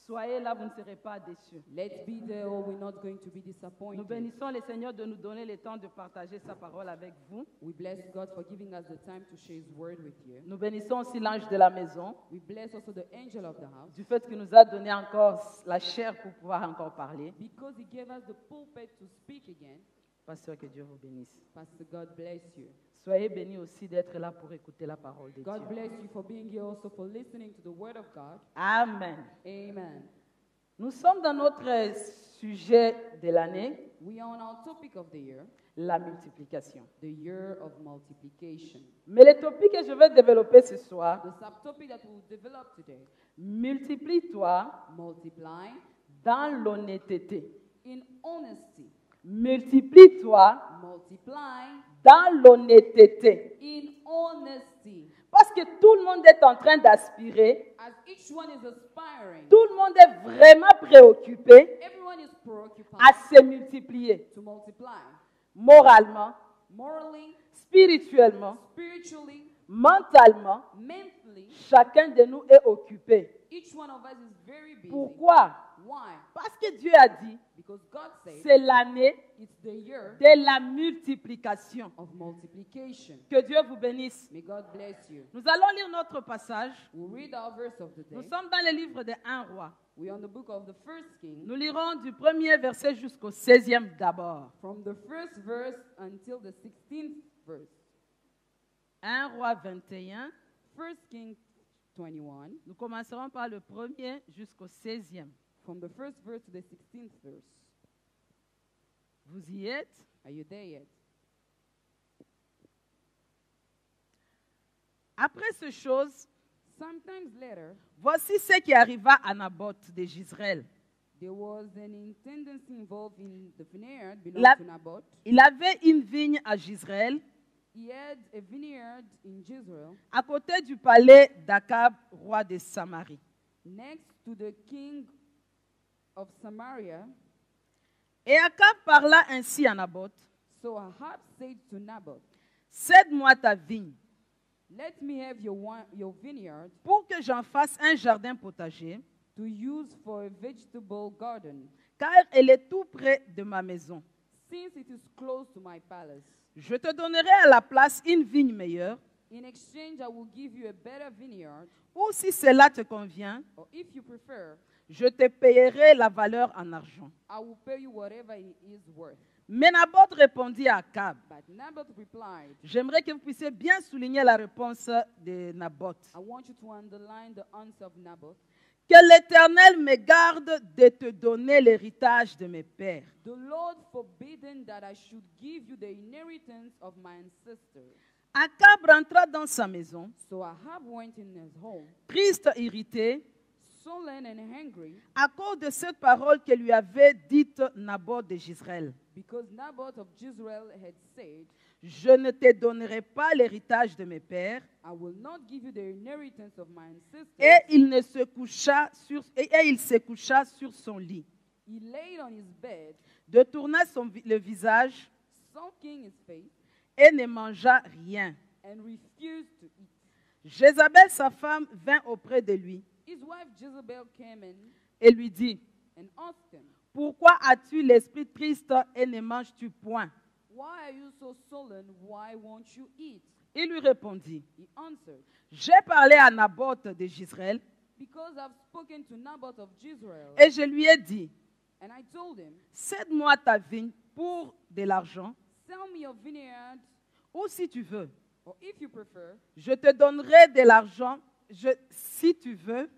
Soyez là, vous ne serez pas déçus. Let's be there or we're not going to be Nous disappointed. bénissons le Seigneur de nous donner le temps de partager sa parole avec vous. We bless God for giving us the time to share His word with you. Nous bénissons aussi l'ange de la maison We bless also the angel of the house du fait qu'il nous a donné encore la chair pour pouvoir encore parler. because he gave us the pulpit to speak again. Pasteur, que Dieu vous bénisse. Pastor, God bless you. Soyez bénis aussi d'être là pour écouter la parole de God Dieu. bless you for being here also for listening to the word of God. Amen. Amen. Nous sommes dans notre sujet de l'année, We are on our topic of the year, la multiplication. the year of multiplication. Mais le topic que je vais développer ce soir, The subtopic that we'll develop today, multiplie-toi multiply dans l'honnêteté. in honesty. Multiplie-toi Multiply dans l'honnêteté. in honesty. Parce que tout le monde est en train d'aspirer, As each one is aspiring, tout le monde est vraiment préoccupé everyone is preoccupied à se multiplier to multiply. moralement, Morally, spirituellement, spiritually, mentalement. mentally, Chacun de nous est occupé. each one of us is very busy. Pourquoi? Why? Parce que Dieu a dit, Because God said c'est l'année it's the year de la multiplication. of multiplication. Que Dieu vous bénisse. May God bless you. Nous allons lire notre passage. We'll read our verse of the Nous day. sommes dans le livre de 1 roi. We're on the book of the first king, Nous lirons du premier verset jusqu'au 16e d'abord. from the first verse until the 16th verse. 1 roi 21. First King 21, Nous commencerons par le premier jusqu'au 16e. from the first verse to the 16th verse. Vous y êtes? Are you there yet? Après ces choses, Sometimes later, voici ce qui arriva à Naboth de Jezreel. there was an intendancy involved in the vineyard belonging La- to Naboth. Il avait une vigne à Jezreel, He had a vineyard in Jezreel à côté du palais d'Akab, roi de Samarie. next to the king of Samaria. Et Akab parla ainsi à Naboth, So Ahab said to Naboth, cède-moi ta vigne, let me have your vineyard pour que j'en fasse un jardin potager, to use for a vegetable garden, car elle est tout près de ma maison. since it is close to my palace. Je te donnerai à la place une vigne meilleure, In exchange, I will give you a better vineyard, ou si cela te convient, or if you prefer, je te payerai la valeur en argent. I will pay you whatever it is worth. Mais Naboth répondit à Akab. But Naboth replied, J'aimerais que vous puissiez bien souligner la réponse de Naboth. I want you to underline the answer of Naboth. Que l'Éternel me garde de te donner l'héritage de mes pères. The Lord forbidden that I should give you the inheritance of my ancestors. Akab rentra dans sa maison, So Ahab went in his home, triste, irrité, sullen and angry, à cause de cette parole que lui avait dite Naboth de Jezreel. because Naboth of Jezreel had said, Je ne te donnerai pas l'héritage de mes pères. I will not give you the inheritance of my ancestors. Et il se coucha sur son lit, He laid on his bed, détourna le visage sulking his face, et ne mangea rien. and refused to eat. Jézabel, sa femme, vint auprès de lui His wife Jezebel came in et lui dit, and asked him, pourquoi as-tu l'esprit triste et ne manges-tu point? why are you so sullen? Why won't you eat? Il lui répondit, He answered, j'ai parlé à Naboth de Jezreel because I've spoken to Naboth of Jezreel, et je lui ai dit, and I told him, cède-moi ta vigne pour de l'argent, sell me your vineyard, ou si tu veux, or if you prefer, je te donnerai de l'argent, si tu veux,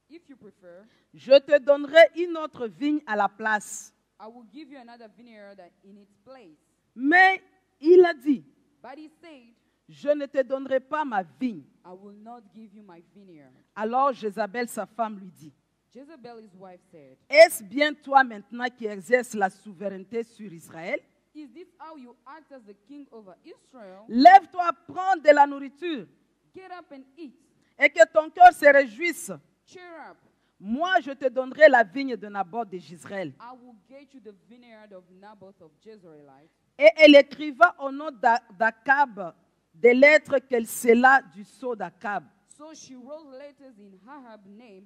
if you prefer, je te donnerai une autre vigne à la place. I will give you another vineyard in its place. Mais il a dit, But he said, je ne te donnerai pas ma vigne. I will not give you my vineyard. Alors Jézabel, sa femme, lui dit, Jezebel, his wife, said, est-ce bien toi maintenant qui exerces la souveraineté sur Israël? "Is this how you act as the king over Israel? Lève-toi, prends de la nourriture Get up and eat. et que ton cœur se réjouisse. Cheer up. Moi, je te donnerai la vigne de Naboth de Jezreel. I will get you the vineyard of Naboth of Jezreelite." Et elle écriva au nom d'Akab des lettres qu'elle scella du sceau d'Akab. So she wrote letters in Ahab's name,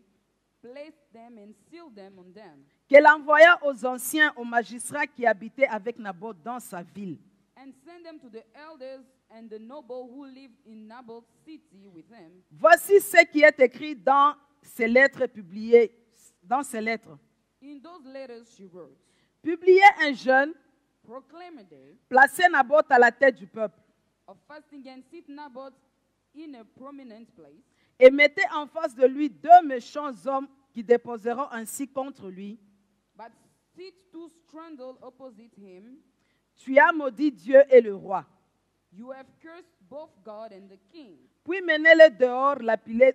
placed them and sealed them on them, Qu'elle envoya aux anciens, aux magistrats qui habitaient avec Naboth dans sa ville. and sent them to the elders and the noble who lived in Naboth's city with him. Voici ce qui est écrit dans ces lettres publiées. Dans ces lettres. In those letters she wrote, Publiez un jeûne, "Proclaim a day placez Naboth à la tête du peuple of fasting and sit Naboth in a prominent place, et mettez en face de lui deux méchants hommes qui déposeront ainsi contre lui. but sit two strangers opposite him. Tu as maudit Dieu et le roi. You have cursed both God and the king. Puis menez-le dehors,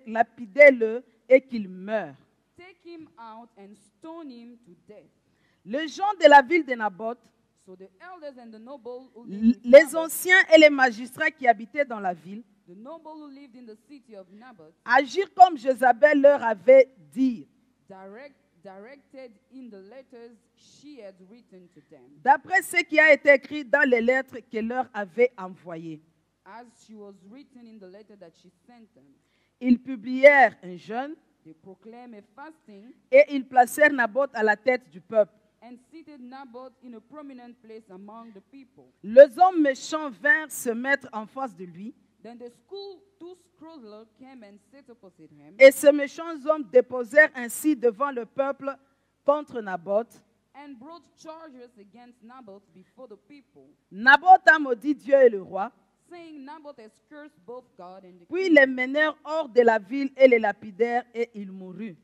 lapidez-le et qu'il meure. Take him out and stone him to death." Les gens de la ville de Naboth, So the elders and the noble who lived with les Naboth, anciens et les magistrats qui habitaient dans la ville, the noble who lived in the city of Naboth, agirent comme Jézabel leur avait dit, directed in the letters she had written to them, d'après ce qui a été écrit dans les lettres qu'elle leur avait envoyées. as she was written in the letter that she sent them. Ils publièrent un jeûne They proclaimed a fasting et ils placèrent Naboth à la tête du peuple. and seated Naboth in a prominent place among the people. Les hommes méchants vinrent se mettre en face de lui, Then the two scholars came and sat opposite him, et ces méchants hommes déposèrent ainsi devant le peuple contre Naboth. and brought charges against Naboth before the people, Naboth a maudit Dieu et le roi. saying, "Naboth has cursed both God and the Puis king." les menèrent hors de la ville et les lapidèrent et il mourut.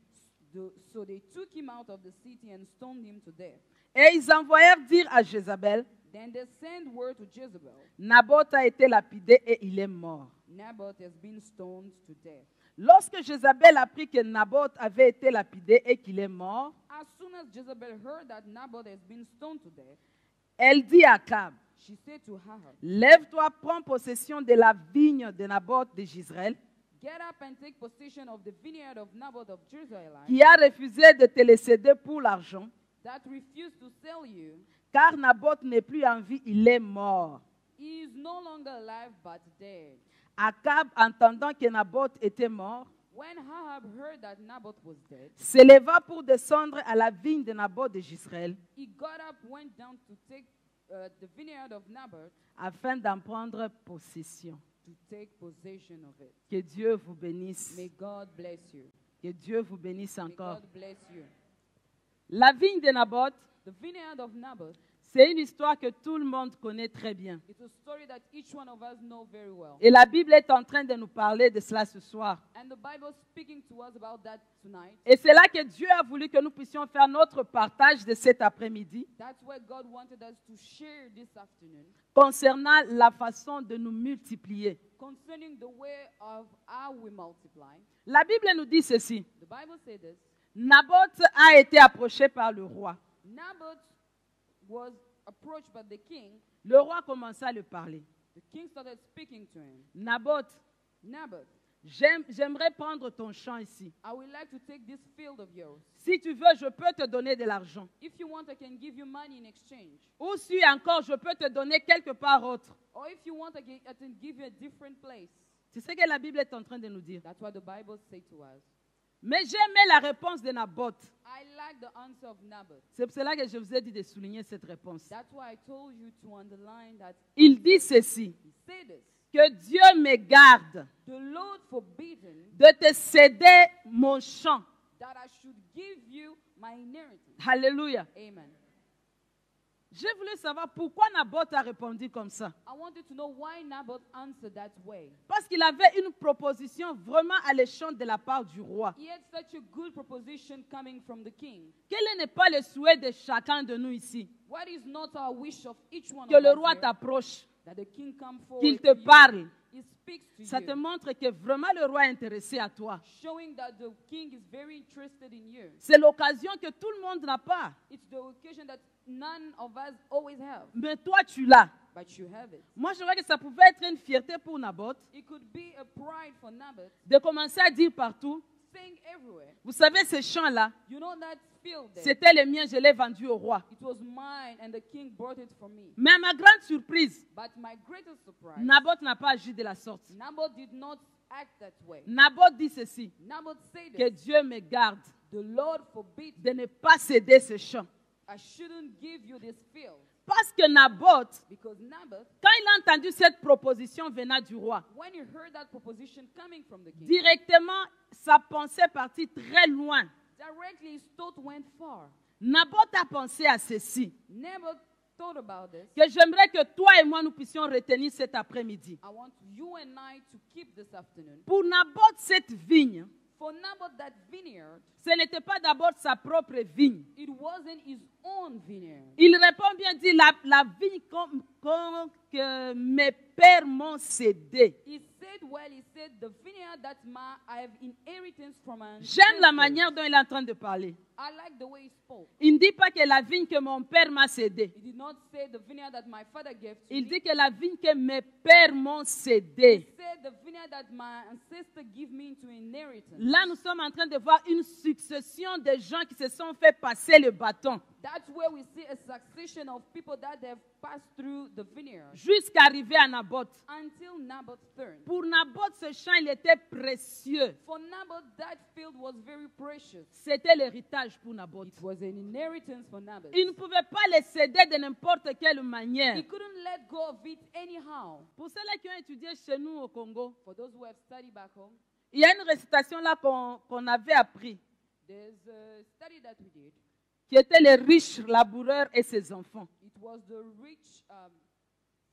So they took him out of the city and stoned him to death. Et ils envoyèrent dire à Jézabel, Then they sent word to Jezebel, Naboth a été lapidé et il est mort. "Naboth has been stoned to death." Lorsque Jézabel apprit que Naboth avait été lapidé et qu'il est mort, As soon as Jezebel heard that Naboth has been stoned to death, elle dit à Akab, she said to Ahab, lève-toi, prends possession de la vigne de Naboth de Jezreel, "Get up and take possession of the vineyard of Naboth of Jezreel, qui a refusé de te le céder pour l'argent, that refused to sell you. car Naboth n'est plus en vie, il est mort. He is no longer alive but dead." Akab, entendant que Naboth était mort, When Ahab heard that Naboth was dead, se leva pour descendre à la vigne de Naboth de Jezreel, he got up, went down to take the vineyard of Naboth, afin d'en prendre possession. to take possession of it. Que Dieu vous bénisse. May God bless you. Que Dieu vous bénisse May encore. God bless you. La vigne de Naboth, The vineyard of Naboth, c'est une histoire que tout le monde connaît très bien. it's a story that each one of us know very well. Et la Bible est en train de nous parler de cela ce soir. And the Bible is speaking to us about that tonight. Et c'est là que Dieu a voulu que nous puissions faire notre partage de cet après-midi That's where God wanted us to share this afternoon concernant la façon de nous multiplier. concerning the way of how we multiply. La Bible nous dit ceci. The Bible says this. Naboth a été approché par le roi. Naboth was approached by the king. Le roi commença à lui parler. The king started speaking to him. Naboth, Naboth, j'aimerais prendre ton champ ici. I would like to take this field of yours. Si tu veux, je peux te donner de l'argent. If you want, I can give you money in exchange. Ou si encore, je peux te donner quelque part autre. Or if you want, I can give you a different place. C'est ce que la Bible est en train de nous dire. That's what the Bible says to us. Mais j'aimais la réponse de Naboth. I like the answer of Naboth. C'est pour cela que je vous ai dit de souligner cette réponse. That's why I told you to underline that. Il dit ceci, He said this. que Dieu me garde The Lord forbidden de te céder mon champ. that I should give you my inheritance. Alléluia. Amen. J'ai voulu savoir pourquoi Naboth a répondu comme ça. I wanted to know why Naboth answered that way. Parce qu'il avait une proposition vraiment alléchante de la part du roi. He had such a good proposition coming from the king. Quel n'est pas le souhait de chacun de nous ici? What is not our wish of each one Que of le us roi here? t'approche, That the king come forward qu'il to te you. parle, it speaks to Ça te you, montre que vraiment le roi est intéressé à toi. showing that the king is very interested in you. C'est l'occasion que tout le monde n'a pas. It's the occasion that none of us always have, Mais toi, tu l'as. but you have it. Moi, je vois que ça pouvait être une fierté pour Naboth It could be a pride for Naboth, de commencer à dire partout, saying everywhere, vous savez, ces champs-là, you know that field there, c'était les miens, je l'ai vendu au roi. it was mine and the king brought it for me. Mais à ma grande surprise, But my greatest surprise, Naboth n'a pas agi de la sorte. Naboth did not act that way. Naboth dit ceci, Naboth said que this, Dieu me garde the Lord forbid de ne pas céder ce champ. I shouldn't give you this field. Parce que Naboth, Because Naboth, quand il a entendu cette proposition venant du roi, when he heard that proposition coming from the king, directement, sa pensée partit très loin. directly his thought went far. Naboth a pensé à ceci, Naboth thought about this. que j'aimerais que toi et moi, nous puissions retenir cet après-midi. I want you and I to keep this afternoon. Pour Naboth, cette vigne, For Naboth, that vineyard, ce n'était pas d'abord sa propre vigne. it wasn't his own vineyard. Il répond bien dit, la vigne que mes pères m'ont cédée. He said, well, he said, the vineyard that I have inheritance from my J'aime la ancestors. manière dont il est en train de parler. I like the way he spoke. Il ne dit pas que la vigne que mon père m'a cédée. He did not say the vineyard that my father gave to Il me. dit que la vigne que mes pères m'ont He cédée. said the vineyard that my ancestor give me into inheritance. Là, nous sommes en train de voir une succession de gens qui se sont fait passer le bâton That's where we see a succession of people that have passed through the vineyard jusqu'à arriver à Naboth. until Naboth's turn. Pour Naboth, ce champ, il était précieux. For Naboth, that field was very precious. C'était l'héritage pour Naboth. It was an inheritance for Naboth. Il ne pouvait pas le céder de n'importe quelle manière. He couldn't let go of it anyhow. Pour ceux-là qui ont étudié chez nous au Congo, For those who have studied back home, il y a une récitation là qu'on avait appris, there's a study that we did. qui était les riches laboureurs et ses enfants. It was the rich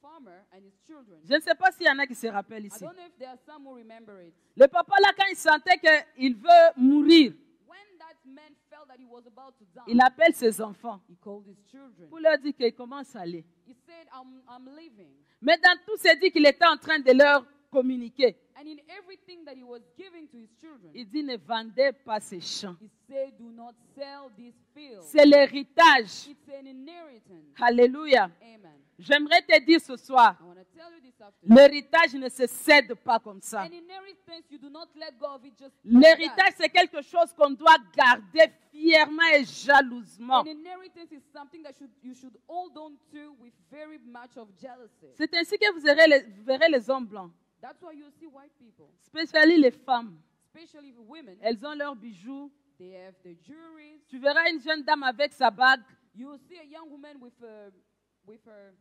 farmer and his children. Je ne sais pas s'il y en a qui se rappellent I ici. don't know if there are some who remember it. Le papa là, quand il sentait qu'il veut mourir, When that man felt that he was about to die, il appelle ses enfants he called his children. pour leur dire qu'il commence à aller. He said, I'm leaving. Mais dans tout, c'est dit qu'il était en train de leur communiquer. And in everything that he was giving to his children, Il dit, ne vendez pas ces champs. he said, do not sell this field. C'est l'héritage. It's an inheritance. Alléluia. Amen. J'aimerais te dire ce soir, I want to tell you this afternoon. l'héritage ne se cède pas comme ça. An inheritance, you do not let go of it just like L'héritage, that. c'est quelque chose qu'on doit garder fièrement et jalousement. An inheritance is something that you should hold on to with very much of jealousy. C'est ainsi que vous verrez les hommes blancs, That's why you see white people, spécialement les femmes. especially women, Elles ont leurs bijoux. they have the jewelry. Tu verras une jeune dame avec sa bague. You will see a young woman with a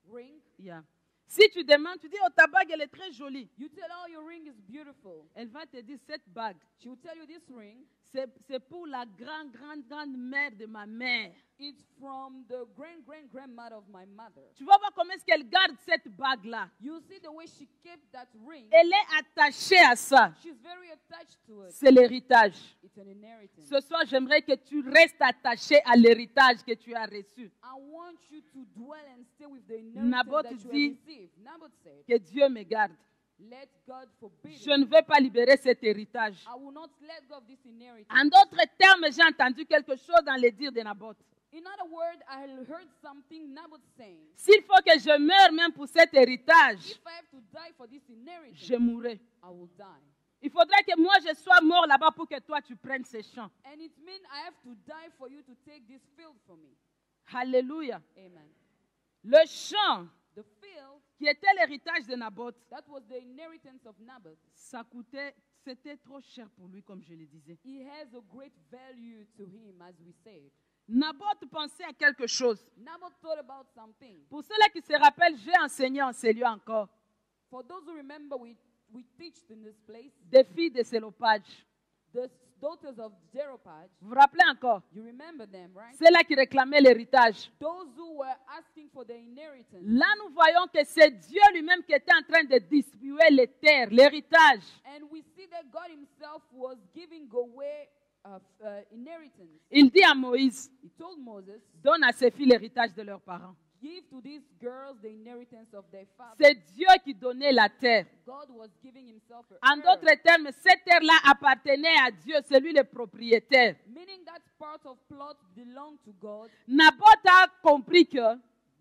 ring. Yeah. Si tu demandes, tu dis, oh, ta bague, elle est très jolie. You tell her your ring is beautiful. Elle va te dire, cette bague, She will tell you this ring, c'est pour la grande mère de ma mère. it's from the grandmother of my mother. Tu vas voir comment est-ce qu'elle garde cette bague-là. You see the way she kept that ring. Elle est attachée à ça. She's very attached to it. C'est l'héritage. It's an inheritance. Ce soir, j'aimerais que tu restes attaché à l'héritage que tu as reçu. I want you to dwell and stay with the Naboth inheritance that you dit- have received. Naboth said, Que Dieu me garde. let God forbid Je it. ne veux pas libérer cet héritage. I will not let go of this inheritance. En d'autres termes, j'ai entendu quelque chose dans les dires de Naboth. In other words, I heard something Naboth saying. S'il faut que je meure même pour cet héritage, If I have to die for this inheritance, je mourrai. I will die. Il faudrait que moi je sois mort là-bas pour que toi tu prennes ces champs. And it means I have to die for you to take this field from me. Alléluia. Amen. Le champ The field, qui était l'héritage de Naboth, that was the inheritance of Naboth. c'était trop cher pour lui, comme je le disais. He has a great value to him, as we said. Naboth pensait à quelque chose. Naboth thought about something. Pour ceux-là qui se rappellent, j'ai enseigné en ces lieux encore For those who remember, we teach in this place des filles de Sélopage. the daughters of Zerubbabel. Vous vous rappelez encore? You remember them, right? Ceux-là qui réclamaient l'héritage. Those who were asking for the inheritance. Là, nous voyons que c'est Dieu lui-même qui était en train de distribuer les terres, l'héritage. And we see that God himself was giving away inheritance. Il dit à Moïse, He told Moses, donne à ses filles l'héritage de leurs parents. give to these girls the inheritance of their father. C'est Dieu qui donnait la terre. God was giving himself En a d'autres earth, termes, cette terre-là appartenait à Dieu, c'est lui le propriétaire. meaning that part of plot belonged to God. Naboth a compris que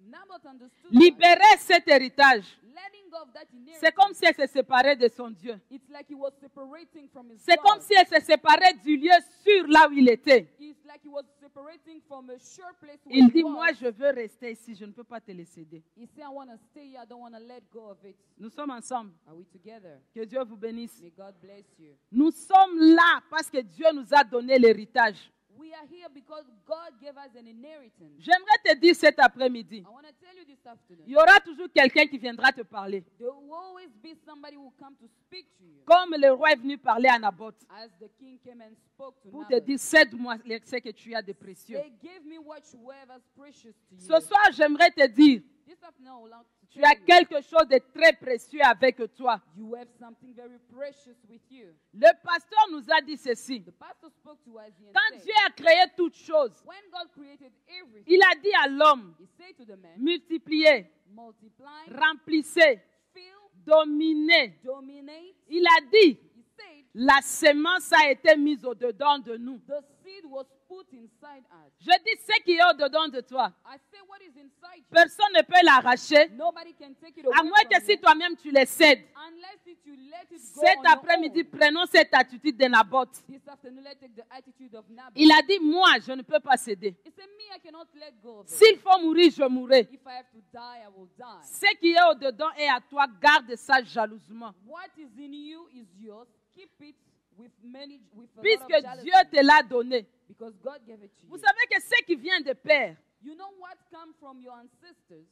Naboth understood that libérer cet héritage, letting go of that c'est comme inheritance, si elle se séparait de son Dieu. it's like he was separating from his C'est God. comme si elle se séparait du lieu sûr là où il était. It's like he was separating from a sure place where Il he dit, was. moi je veux rester ici, je ne peux pas te le céder. He said, I want to stay here. I don't want to let go of it. Nous sommes ensemble. Are we together? Que Dieu vous bénisse. May God bless you. Nous sommes là parce que Dieu nous a donné l'héritage. We are here because God gave us an inheritance. J'aimerais te dire cet après-midi, I want to tell you this afternoon. il y aura toujours quelqu'un qui viendra te parler. There will always be somebody who will come to speak to you. Comme le roi est venu parler à Naboth As the king came and spoke to pour te Naboth. dire, cède-moi ce que tu as de précieux. They gave me whatsoever is precious to you. Ce soir, j'aimerais te dire, This afternoon, I would like to tu tell as you, quelque chose de très précieux avec toi. you have something very precious with you. Le pasteur nous a dit ceci. The pastor spoke to us and Quand said, Dieu a créé toutes choses, when God created everything, il a dit à l'homme, he said to the man, multipliez, multiply, remplissez, fill, dominez. dominate. Il a dit, He said, la semence a été mise au-dedans de nous. the seed was put inside us. Je dis ce qui est au-dedans de toi. I say, what is inside you? Personne ne peut l'arracher, Nobody can take it away à moins que from si you toi-même tu le cèdes. unless if you let it go Cet on your après-midi, own. prenons cette attitude de Naboth. This afternoon, let's take the attitude of Naboth. Il a dit, moi, je ne peux pas céder. He said, me, I cannot let go of it. S'il faut mourir, je mourrai. If I have to die, I will die. Ce qui est au-dedans est à toi, garde ça jalousement. What is in you is yours. Keep it with with a lot Puisque of jealousy. Dieu te l'a donné. Because God gave it to Vous you. savez que ce qui vient de père, You know what comes from your ancestors?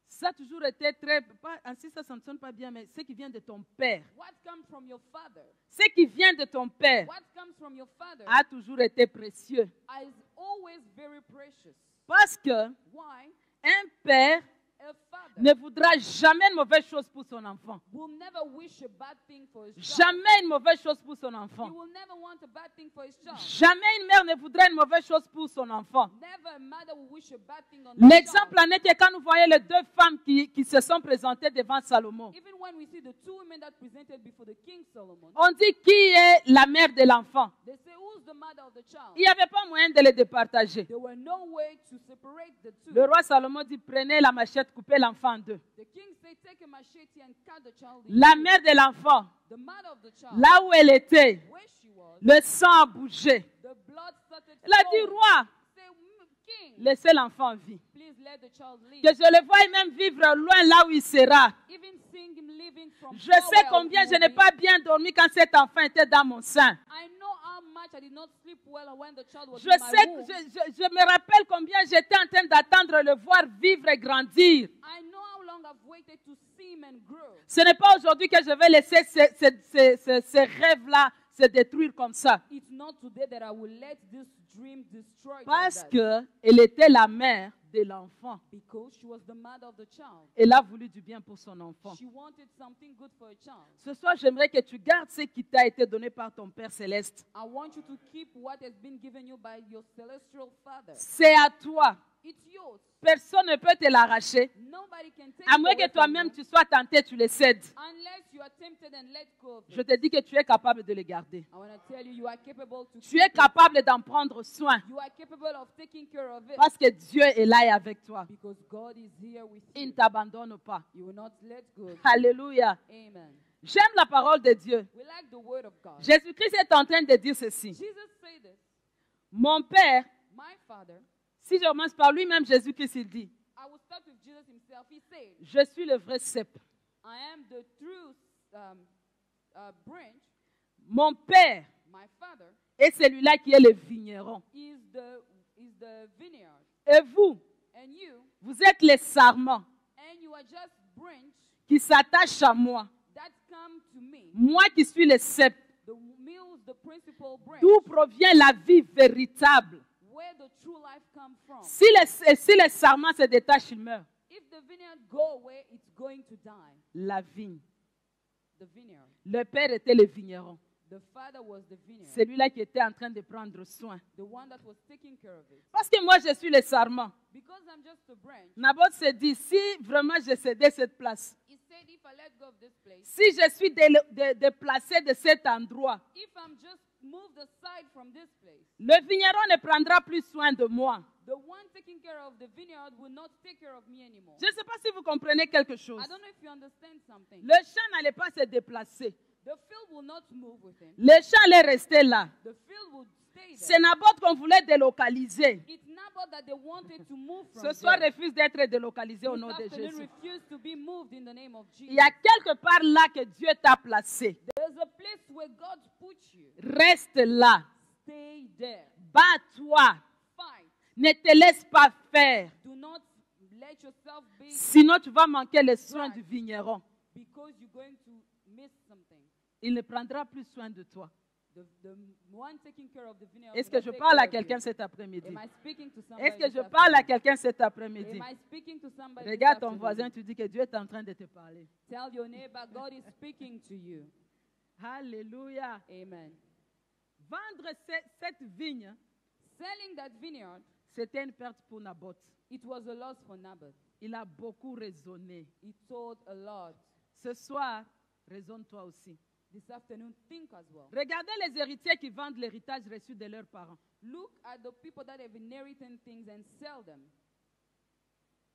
ça a toujours été très... Ainsi, ça ne sonne pas bien, mais ce qui vient de ton père, What comes from your father? ce qui vient de ton père What comes from your father a toujours été précieux. is always very precious. Parce que Why? un père A father ne voudra jamais une mauvaise chose pour son enfant. will never wish a bad thing for his child. Jamais une mauvaise chose pour son He enfant. will never want a bad thing for his child. Jamais une mère ne voudrait une mauvaise chose pour son enfant. Never a mother will wish a bad thing on their L'exemple child. en est que quand nous voyons les deux femmes qui se sont présentées devant Salomon, Even when we see the two women that presented before the king Solomon, on dit qui est la mère de l'enfant. they say, who's the mother of the child? Il n'y avait pas moyen de les départager. There were no way to separate the two. Le roi Salomon dit, prenez la machette, coupez l'enfant en deux. The king said, take a machete and cut the child in La two. mère de l'enfant, The mother of the child, là où elle était, where she was, le sang a bougé. the blood started Elle a dit, flowing. roi, Say, king, laissez l'enfant en vie. please let the child live. Que je le voie même vivre loin là où il sera. Even seeing him living from Je far sais where combien he je will n'ai be. pas bien dormi quand cet enfant était dans mon sein. I know how much I did not sleep well when the child was Je in my sais, womb. je me rappelle combien j'étais en train d'attendre le voir vivre et grandir. I know how long I've waited to see him and grow. Ce n'est pas aujourd'hui que je vais laisser ces rêves-là se détruire comme ça. It's not today that I will let this dream destroy like Parce that. qu'elle était la mère de l'enfant. Because she was the mother of the child. Elle a voulu du bien pour son enfant. She wanted something good for a child. Ce soir, j'aimerais que tu gardes ce qui t'a été donné par ton Père céleste. I want you to keep what has been given you by your celestial father. C'est à toi. It's yours. Personne ne peut te l'arracher. Nobody can take À it moins away que from toi-même you tu sois tenté, tu le cèdes. unless you are tempted and let go of Je it. te dis que tu es capable de le garder. I want to tell you, you are capable to Tu es keep it. capable d'en prendre soin. You are capable of taking care of it. Parce que Dieu est là et avec toi. Because God is here with Il ne you. t'abandonne pas. You will not let go of it. Alléluia. Amen. J'aime la parole de Dieu. We like the word of God. Jésus-Christ est en train de dire ceci. Jesus said this. Mon Père, My father, si je commence par lui-même, Jésus-Christ, il dit, I will start with Jesus himself. He said, je suis le vrai cep. I am the true branch. Mon Père My father est celui-là qui est le vigneron. is the vineyard. Et vous, And you, vous êtes les sarments and you are just branch qui s'attachent à moi. that come to me. Moi qui suis le cep, The mills, the principal branch, d'où provient la vie véritable. where the true life comes from. Si les sarments se détachent, ils meurent. If the vineyard go away, it's going to die. La vigne. The vineyard. Le Père était le vigneron. The father was the vineyard, Celui-là qui était en train de prendre soin. the one that was taking care of it. Parce que moi, je suis le sarment. Because I'm just a branch, Naboth se dit, si vraiment je cédais cette place, he said, if I let go of this place, si je suis déplacé de cet endroit, if I'm just moved aside from this place, le vigneron ne prendra plus soin de moi. the one taking care of the vineyard will not take care of me anymore. Je ne sais pas si vous comprenez quelque chose. I don't know if you understand something. Le champ n'allait pas se déplacer. The field will not move with him. Le champ allait rester là. The field will stay C'est there. Naboth qu'on voulait délocaliser. It's Naboth that they wanted to move from Ce soir, there. refuse d'être délocalisé au This nom de afternoon Jésus. refuse to be moved in the name of Il Jesus. y a quelque part là que Dieu t'a placé. There's a place where God put you. Reste là. Stay there. Bats-toi. Fight. Ne te laisse pas faire. Do not let yourself be Sinon, tu vas manquer les soins du vigneron. because you're going to miss something. Il ne prendra plus soin de toi. The one taking care of the vineyard. Est-ce will que je take parle care à of quelqu'un you. cet après-midi? Am I speaking to somebody? Est-ce que je this parle à afternoon? quelqu'un cet après-midi? Am I speaking to somebody? this Regarde ton afternoon? voisin, tu dis que Dieu est en train de te parler. Tell your neighbor, God is speaking to you. Alléluia. Amen. Vendre cette vigne, Selling that vineyard, c'était une perte pour Naboth. it was a loss for Naboth. Il a beaucoup raisonné. He told a lot. Ce soir, raisonne-toi aussi. This afternoon, think as well. Regardez les héritiers qui vendent l'héritage reçu de leurs parents. Look at the people that have inherited things and sell them.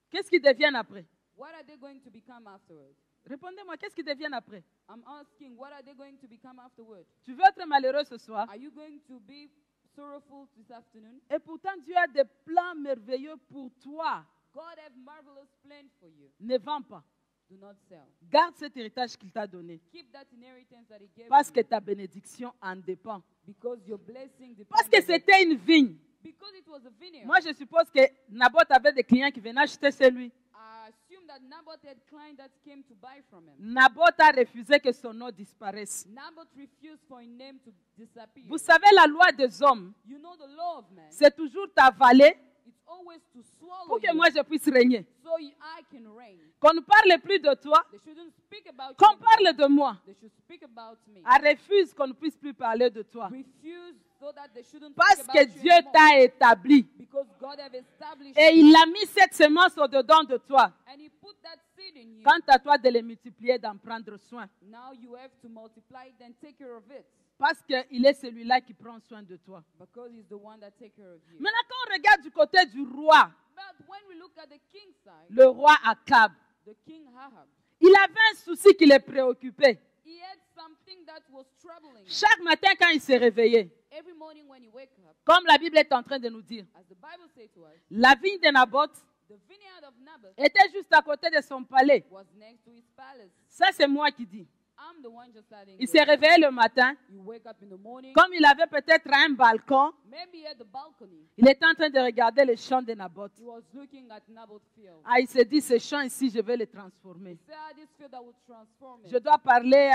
Qu'est-ce qu'ils deviennent après? What are they going to become afterwards? Répondez-moi, qu'est-ce qu'ils deviennent après? I'm asking, what are they going to become afterwards? Tu veux être malheureux ce soir? Are you going to be sorrowful this afternoon? Et pourtant, Dieu a des plans merveilleux pour toi. God have marvelous plan for you. Ne vends pas. Do not sell. Garde cet héritage qu'il t'a donné. Keep that inheritance that he gave Parce que you. ta bénédiction en dépend. Because your blessing depends Parce que on it. c'était une vigne. Because it was a vineyard. Moi, je suppose que Naboth avait des clients qui venaient acheter chez lui. I assume that Naboth had clients that came to buy from him. Naboth a refusé que son nom disparaisse. Naboth refused for his name to disappear. Vous savez, la loi des hommes, You know the law of man. c'est toujours t'avaler It's always to swallow pour que you moi je puisse régner. so I can reign. Qu'on ne parle plus de toi, They shouldn't speak about qu'on you. parle de moi. They should speak about me. Elle refuse qu'on ne puisse plus parler de toi. Refuse so that they shouldn't Parce speak que about you Dieu anymore. t'a établi. Because God have established Et you. il a mis cette semence au-dedans de toi. And he put that seed in you. Quant à toi de les multiplier, d'en prendre soin. Now you have to multiply it and take care of it. Parce qu'il est celui-là qui prend soin de toi. Because he's the one that takes care of you. Maintenant, quand on regarde du côté du roi, But when we look at the king's side, le roi Akab, the king Ahab, il avait un souci qui le préoccupait. he had something that was troubling him. Chaque matin, quand il s'est réveillé, Every morning when he wake up, comme la Bible est en train de nous dire, as the Bible says to us, la vigne de Naboth the vineyard of Naboth était juste à côté de son palais. was next to his palace. Ça, c'est moi qui dis. I'm the one just adding. Il s'est réveillé le matin. You wake up in the morning. Comme il avait peut-être un balcon, Maybe at the balcony, il était en train de regarder les champs de Naboth. he was looking at Naboth field. Ah, il s'est dit, ces champs ici, je vais les transformer. He said, "Ah, this field I will transform Je it. dois parler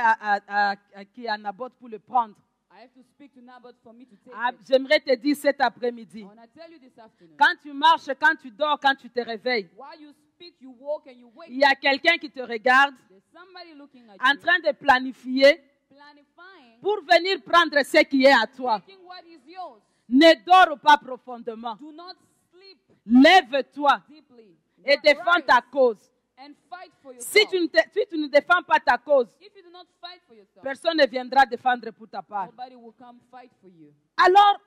à Naboth pour le prendre. I have to speak to Naboth for me to take Ah, it." j'aimerais te dire cet après-midi. I want to tell you this afternoon. Quand tu marches, quand tu dors, quand tu te réveilles, While you speak, you walk and you wake. il y a quelqu'un qui te regarde There's somebody looking at en you, train de planifier planifying, pour venir prendre ce qui est à toi. taking what is yours. Ne dors pas profondément. Do not sleep Lève-toi deeply. et défends Rise ta cause. and fight for Si yourself. si tu ne défends pas ta cause, If you do not fight for yourself, personne ne viendra défendre pour ta part. nobody will come fight for you. Alors,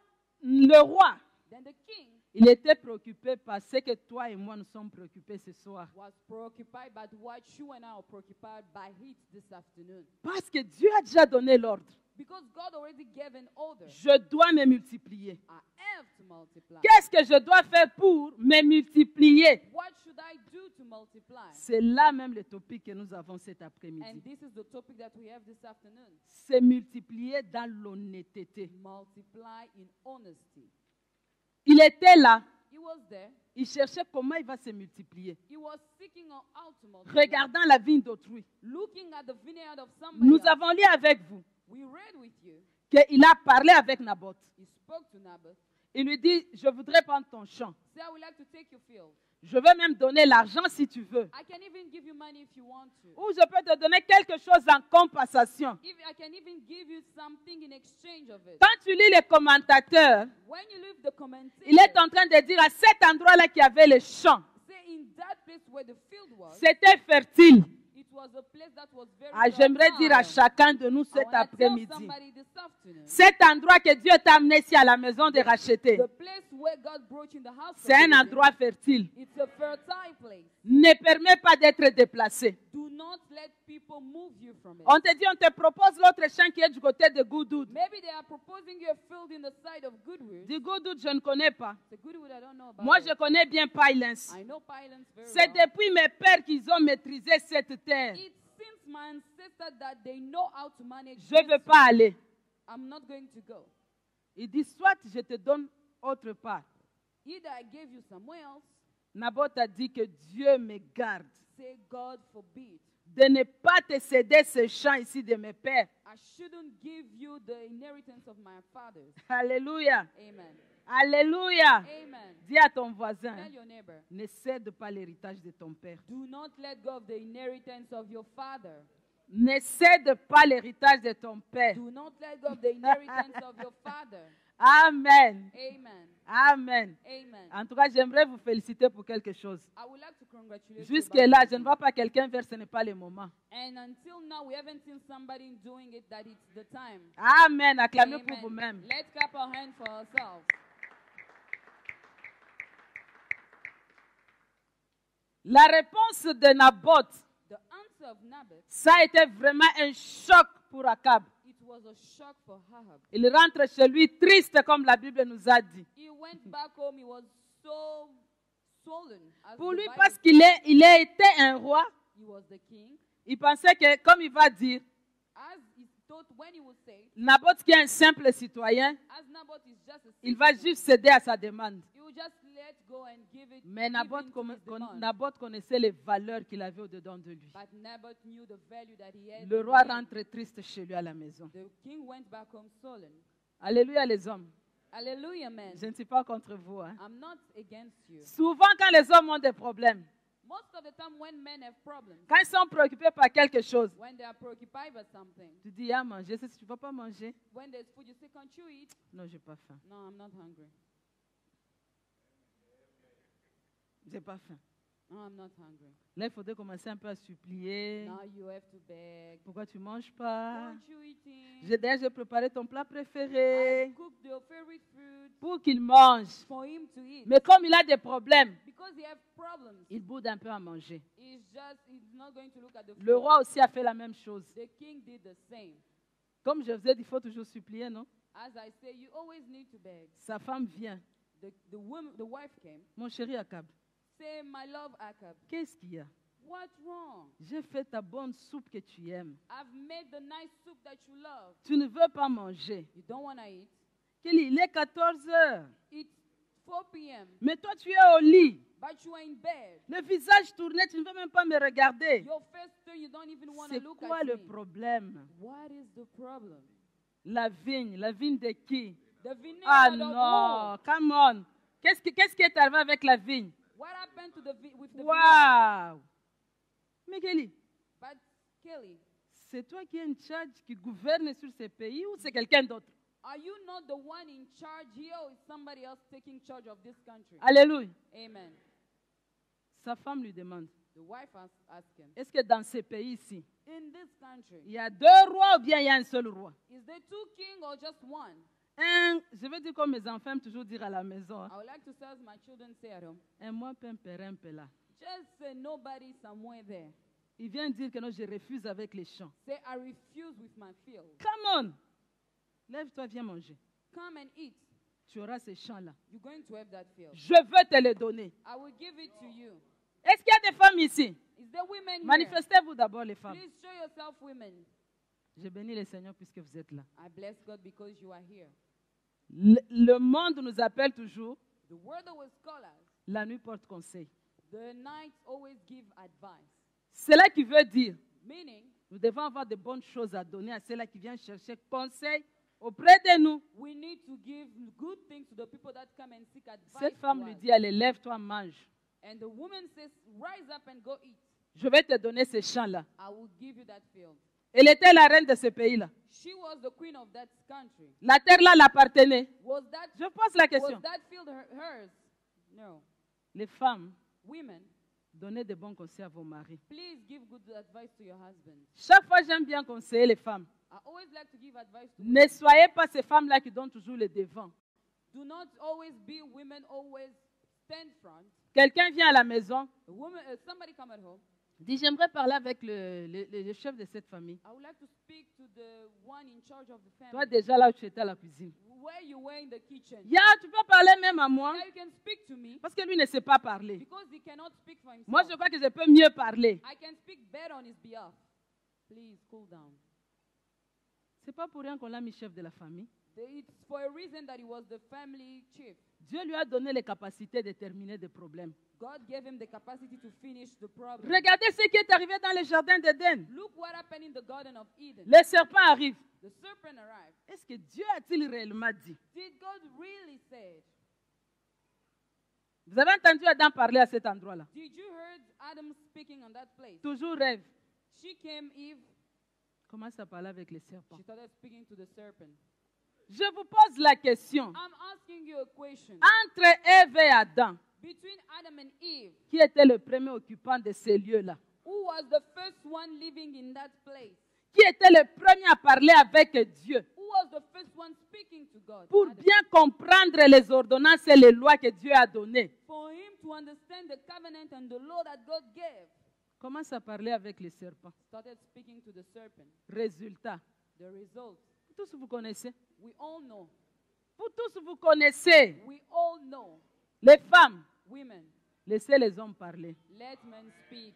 le roi, Then the king il était préoccupé par ce que toi et moi nous sommes préoccupés ce soir. was preoccupied by what you and I are preoccupied by it this afternoon. Parce que Dieu a déjà donné l'ordre. Because God already gave an order. Je dois me multiplier. I have to multiply. Qu'est-ce que je dois faire pour me multiplier? What should I do to multiply? C'est là même le topic que nous avons cet And après-midi. this is the topic that we have this afternoon. C'est multiplier dans l'honnêteté. Multiply in honesty. Il était là. He was there. Il cherchait comment il va se multiplier. He was seeking out how to multiply. Regardant la vigne d'autrui. Looking at the vineyard of somebody Nous else. avons lu avec vous We read with you. qu'il a parlé avec Naboth. He spoke to Naboth. Il lui dit, je voudrais prendre ton champ. Say, I would like to take your field. Je vais même donner l'argent si tu veux. I can even give you money if you want to. Ou je peux te donner quelque chose en compensation. If I can even give you something in exchange of it. Quand tu lis les commentateurs, When you leave the commentator, il est en train de dire à cet endroit-là qu'il y avait les champs. say in that place where the field was, C'était fertile. it was a place that was very J'aimerais dire à fertile. chacun de nous I cet wanna tell après-midi, somebody this afternoon, cet endroit que Dieu t'a amené ici à la maison de racheter, the place where God brought you in the house of c'est un David, endroit fertile. it's a fertile place. Ne permets pas d'être déplacé. Do not let people move you from it. On te dit, on te propose l'autre champ qui est du côté de Goudoud. Maybe they are proposing you a field in the side of Goodwood. Du Goudoud, je ne connais pas. The Goodwood, I don't know about Moi, it. je connais bien Pilens. I know Pilens very C'est well. depuis mes pères qu'ils ont maîtrisé cette terre. It's since my ancestor that they know how to manage Je ne veux this. pas aller. I'm not going to go. Il dit, soit je te donne autre part. Either I gave you somewhere else, Naboth a dit que Dieu me garde say God forbid. de ne pas te céder ce champ ici de mes pères. I shouldn't give you the inheritance of my fathers. Alléluia. Amen. Alléluia. Amen. Dis à ton voisin, Tell your neighbor, ne cède pas l'héritage de ton père. do not let go of the inheritance of your father. Ne cède pas l'héritage de ton père. Do not let go of the inheritance of your father. Amen. Amen. Amen. Amen. En tout cas, j'aimerais vous féliciter pour quelque chose. I would like to congratulate you. Jusque-là, about je ne this. vois pas quelqu'un faire, ce n'est pas le moment. And until now, we haven't seen somebody doing it that it's the time. Amen. Acclamez pour Amen. vous-même. Let's clap our hands for ourselves. La réponse de Naboth, The answer of Naboth, ça a été vraiment un choc pour Akab. it was a shock for Ahab. Il rentre chez lui triste, comme la Bible nous a dit. He went back home, he was so swollen. As Pour the lui, Bible parce qu'il il a été un roi, he was the king. il pensait que, comme il va dire, As he thought when he would say, Naboth qui est un simple citoyen, as Naboth is just a il va citizen, juste céder à sa demande. he will just let go and give it. Mais give Naboth, in to his demand. Naboth connaissait les valeurs qu'il avait au-dedans de lui. But Naboth knew the value that he had. Le in roi him. rentre triste chez lui à la maison. The king went back home sullen. Alléluia les hommes. Hallelujah, man. Je ne suis pas contre vous. Hein. I'm not against you. Souvent quand les hommes ont des problèmes, Most of the time when men have problems, quand ils sont préoccupés par quelque chose, when they are preoccupied by something, tu dis, ah manger, si tu ne vas pas manger. when there's food, you say, can't you eat? Non, je n'ai pas faim. No, I'm not hungry. Je n'ai pas faim. No, I'm not hungry. Là, il faudrait commencer un peu à supplier. Now you have to beg. Pourquoi tu ne manges pas? Aren't you eating? J'ai préparé ton plat I préféré cooked your favorite food pour qu'il mange. for him to eat. Mais comme il a des problèmes, Because he has problems, il boude un peu à manger. he's not going to look at the food. Le roi aussi a fait la même chose. The king did the same. Comme je vous ai dit, il faut toujours supplier, non? As I say, you always need to beg. Sa femme vient. The wife came. Mon chéri Akab, Say, my love Akab, qu'est-ce qu'il y a? what's wrong? J'ai fait ta bonne soupe que tu aimes. I've made the nice soup that you love. Tu ne veux pas manger. You don't want to eat. Il est 14 heures. It's 4 p.m., Mais toi, tu es au lit. but you are in bed. Le visage tourné, tu ne veux même pas me regarder. Your face turned, you don't even want to C'est look quoi at le me. problème? What is the problem? La vigne de qui? The vineyard Ah of non, come on. Qu'est-ce qui est arrivé avec la vigne? who? What happened to with the vineyard? Waouh! Micheli, But Kelly, c'est toi qui es en charge, qui gouverne sur ce pays ou c'est quelqu'un d'autre? are you not the one in charge here, or is somebody else taking charge of this country? Alléluia. Amen. Sa femme lui demande, The wife asked him, est-ce que dans ce pays ici, in this country, il y a 2 rois ou bien il y a un seul roi? is there 2 kings or just one? Je veux dire comme mes enfants aiment toujours dire à la maison, hein, I would like to say, as my children say at home, un mois un peu là. just say nobody somewhere there. Il vient dire que non, je refuse avec les champs. Say, I refuse with my field. Come on! Lève-toi, viens manger. Come and eat. Tu auras ces champs-là. You're going to have that field. Je veux te les donner. I will give it to you. Est-ce qu'il y a des femmes ici? Is there women here? Manifestez-vous d'abord les femmes. Please show yourself women. Je bénis le Seigneur puisque vous êtes là. I bless God because you are here. Le monde nous appelle toujours, The world always calls us. la nuit porte conseil. The night always give advice. Cela qui veut dire, Meaning, nous devons avoir de bonnes choses à donner à ceux-là qui viennent chercher conseil auprès de nous. we need to give good things to the people that come and seek advice. Cette femme to lui us. dit, allez, lève-toi, mange. And the woman says, rise up and go eat. Je vais te donner ces champs-là. I will give you that field. Elle était la reine de ce pays-là. She was the queen of that country. La terre-là l'appartenait. Was that, Je pose la was question. that field hers? No. Les femmes, Women, donnez de bons conseils à vos maris. please give good advice to your husband. Chaque fois, j'aime bien conseiller les femmes. I always like to give advice to Ne soyez pas ces femmes-là qui donnent toujours le devant. Do not always be women, always stand front. Quelqu'un vient à la maison, Somebody come at home. dit, j'aimerais parler avec le chef de cette famille. I would like to speak to the one in charge of the family. Toi, déjà là où tu étais à la cuisine. Where you were in the kitchen. Tu peux parler même à moi, Yeah, you can speak to me parce que lui ne sait pas parler. because he cannot speak for himself. Moi, je crois que je peux mieux parler. I can speak better on his behalf. Please cool down. C'est pas pour rien qu'on l'a mis chef de la famille. It's for a reason that he was the family chief. Dieu lui a donné les capacités de terminer des problèmes. God gave him the capacity to finish the problem. Regardez ce qui est arrivé dans le jardin d'Éden. Look what happened in the Garden of Eden. Le serpent arrive. The serpent arrived. Est-ce que Dieu a-t-il réellement dit? Did God really say it? Vous avez entendu Adam parler à cet endroit-là? Did you heard Adam speaking on that place? Toujours rêve. She came, Eve, Commence à parler avec les serpents. she started speaking to the serpent. Je vous pose la question. I'm asking you a question. Entre Ève et Adam, Between Adam and Eve, qui était le premier occupant de ces lieux-là? who was the first one living in that place? Qui était le premier à parler avec Dieu? Who was the first one speaking to God? Pour Adam. bien comprendre les ordonnances et les lois que Dieu a données. For him to understand the covenant and the law that God gave. Commence à parler avec les serpents. Started speaking to the serpent. Résultat. The result, Vous tous vous connaissez. we all know. Vous tous vous connaissez. We all know. Les femmes, Women, laissez les hommes parler. let men speak.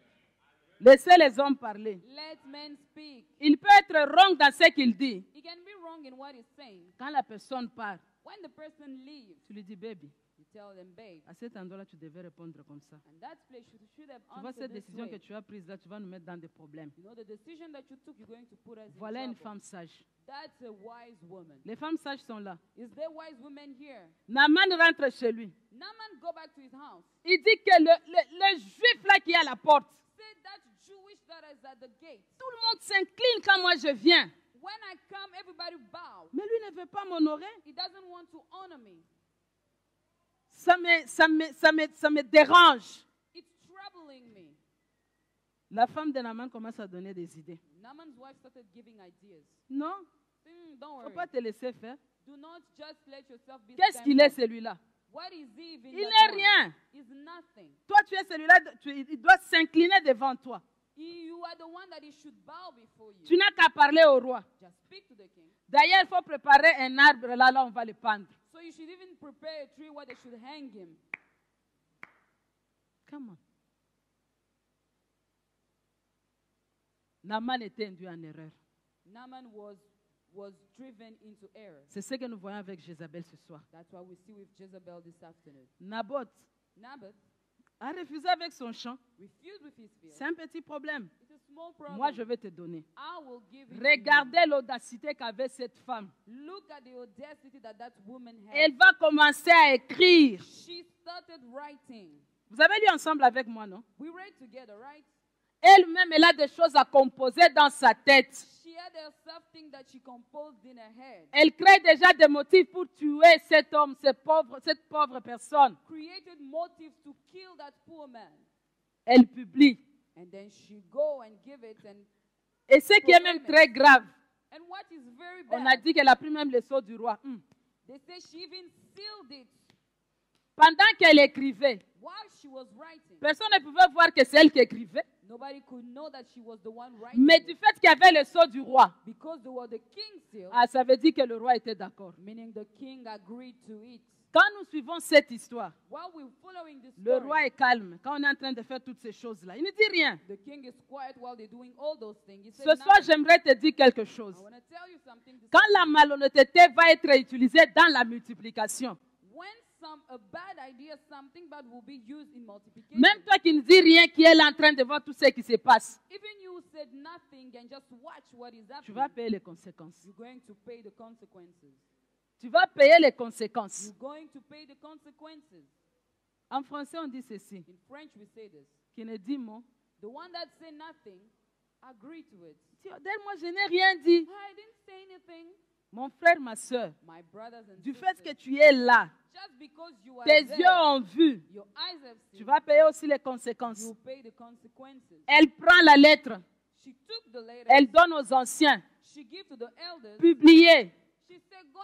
Laissez les hommes parler. Let men speak. Il peut être wrong dans ce qu'il dit. He can be wrong in what he's saying. Quand la personne part, When the person leaves, tu lui dis, baby, you tell them, babe, à cet endroit-là, tu devais répondre comme ça. and that place should have Tu vois, answered cette this décision que way. tu as prise là, tu vas nous mettre dans des problèmes. You know, the decision that you took, you're going to put us Voilà in une trouble. femme sage. That's a wise woman. Les femmes sages sont là. Is there wise women here? Naaman rentre chez lui. Naaman go back to his house. Il dit que le juif là qui est à la porte, Say that Jewish that is at the gate. tout le monde s'incline quand moi je viens. When I come, everybody bow. Mais lui ne veut pas m'honorer. He doesn't want to honor me. Ça me dérange. It's troubling me. La femme de Naaman commence à donner des idées. Naaman's wife started giving ideas. Non, Don't il ne faut worry. pas te laisser faire. Do not just let yourself be Qu'est-ce qu'il est tempted. celui-là? What is he even Il that n'est one? rien. He's nothing. Toi, tu es celui-là, il doit s'incliner devant toi. You are the one that he should bow before you. Tu n'as qu'à parler au roi. Just speak to the king. D'ailleurs, il faut préparer un arbre, là on va le pendre. So you should even prepare a tree where they should hang him. Come on. Naaman était induit en erreur. Naaman was driven into error. C'est ce que nous voyons avec Jézabel ce soir. That's what we see with Jezebel this afternoon. Naboth Naboth a refusé avec son champ. refused with his field. C'est un petit problème. It's a small problem. Moi, je vais te donner. I will give it Regardez l'audacité qu'avait cette femme. to you. Look at the audacity that that woman had. Elle va commencer à écrire. She started writing. Vous avez lu ensemble avec moi, non? We read together, right? Elle-même, elle a des choses à composer dans sa tête. She had herself thing that she composed in her head. Elle crée déjà des motifs pour tuer cet homme, cette pauvre personne. Created motives to kill that poor man. Elle publie. And then she go and give it. Et ce qui est même très grave, And what is very on a bad, dit qu'elle a pris même le sceau du roi. they say she even sealed it Pendant qu'elle écrivait, while she was writing. personne ne pouvait voir que c'est elle qui écrivait. Nobody could know that she was the one writing Mais it du fait qu'il y avait le sceau du roi, because they were the king's seal, ça veut dire que le roi était d'accord. meaning the king agreed to it. Quand nous suivons cette histoire, While we're following this le story, roi est calme. Quand on est en train de faire toutes ces choses-là, il ne dit rien. the king is quiet while they're doing all those things. He says, Ce soir, "Nothing." j'aimerais te dire quelque chose. I want to tell you something. Quand la malhonnêteté va être utilisée dans la multiplication, When a bad idea, something bad will be used in multiplication. même toi qui ne dis rien, qui est là en train de voir tout ce qui se passe, Even you said nothing and just watch what is tu vas happening, payer les conséquences. you're going to pay the consequences. Tu vas payer les conséquences. You're going to pay the consequences. En français, on dit ceci. In French, we say this. Qui ne dit mot. The one that say nothing, agree to it. Tu dis, moi, je n'ai rien dit. I didn't say anything. Mon frère, ma soeur, My brothers and du fait sisters, que tu es là, just because you are tes there, yeux ont vu, your eyes have tu seen, vas payer aussi les conséquences. you pay the consequences. Elle prend la lettre, She took the letter, elle donne aux anciens, she gave to the elders, publier. she said, go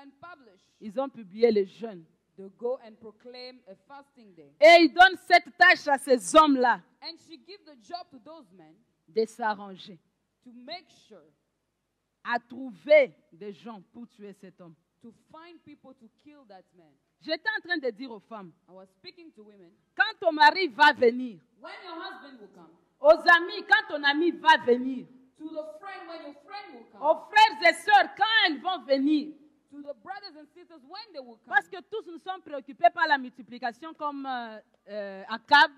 and publish. Ils ont publié les jeunes. They go and proclaim a fasting day. Et ils donnent cette tâche à ces hommes-là And she give the job to those men de s'arranger, to make sure, à trouver des gens pour tuer cet homme. to find people to kill that man. J'étais en train de dire aux femmes, I was speaking to women. quand ton mari va venir, When your husband will come, aux amis, quand ton ami va venir, to the friend when your friend will come, aux frères et sœurs, quand elles vont venir, to the brothers and sisters when they will come. parce que tous nous sommes préoccupés par la multiplication comme Akab,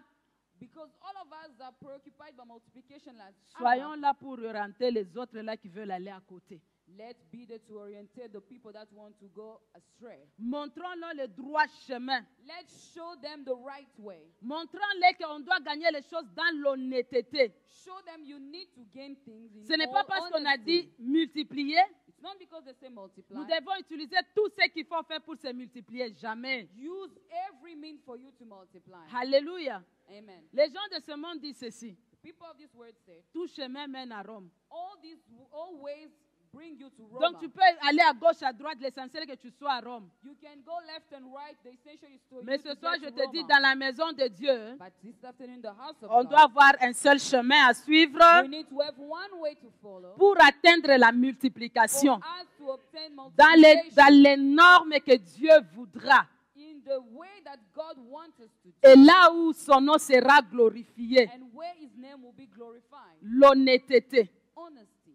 Because all of us are preoccupied by multiplication like soyons là pour orienter les autres là qui veulent aller à côté. Let's be there to orientate the people that want to go astray. Montrons-leur le droit chemin. Let's show them the right way. Montrons-les qu'on doit gagner les choses dans l'honnêteté. Show them you need to gain things in Ce n'est all pas parce qu'on a honesty. dit multiplier. It's not because they say multiply. Nous devons utiliser tout ce qu'il faut faire pour se multiplier. Jamais. Use every means for you to multiply. Alléluia. Amen. Les gens de ce monde disent ceci. The people of this word say, Tout chemin mène à Rome. all ways bring you to Rome. Donc tu peux aller à gauche, à droite. L'essentiel est que tu sois à Rome. You can go left and right. The essential is to Mais you ce to soir, get je to te dis, Roma. dans la maison de Dieu, But this afternoon in the house of on God, doit avoir un seul chemin à suivre we need to have one way to follow pour atteindre la for multiplication us to obtain dans les multiplication normes que Dieu voudra. in the way that God wants us to do, Et là où son nom sera glorifié, and where His name will be glorified. l'honnêteté. Honesty.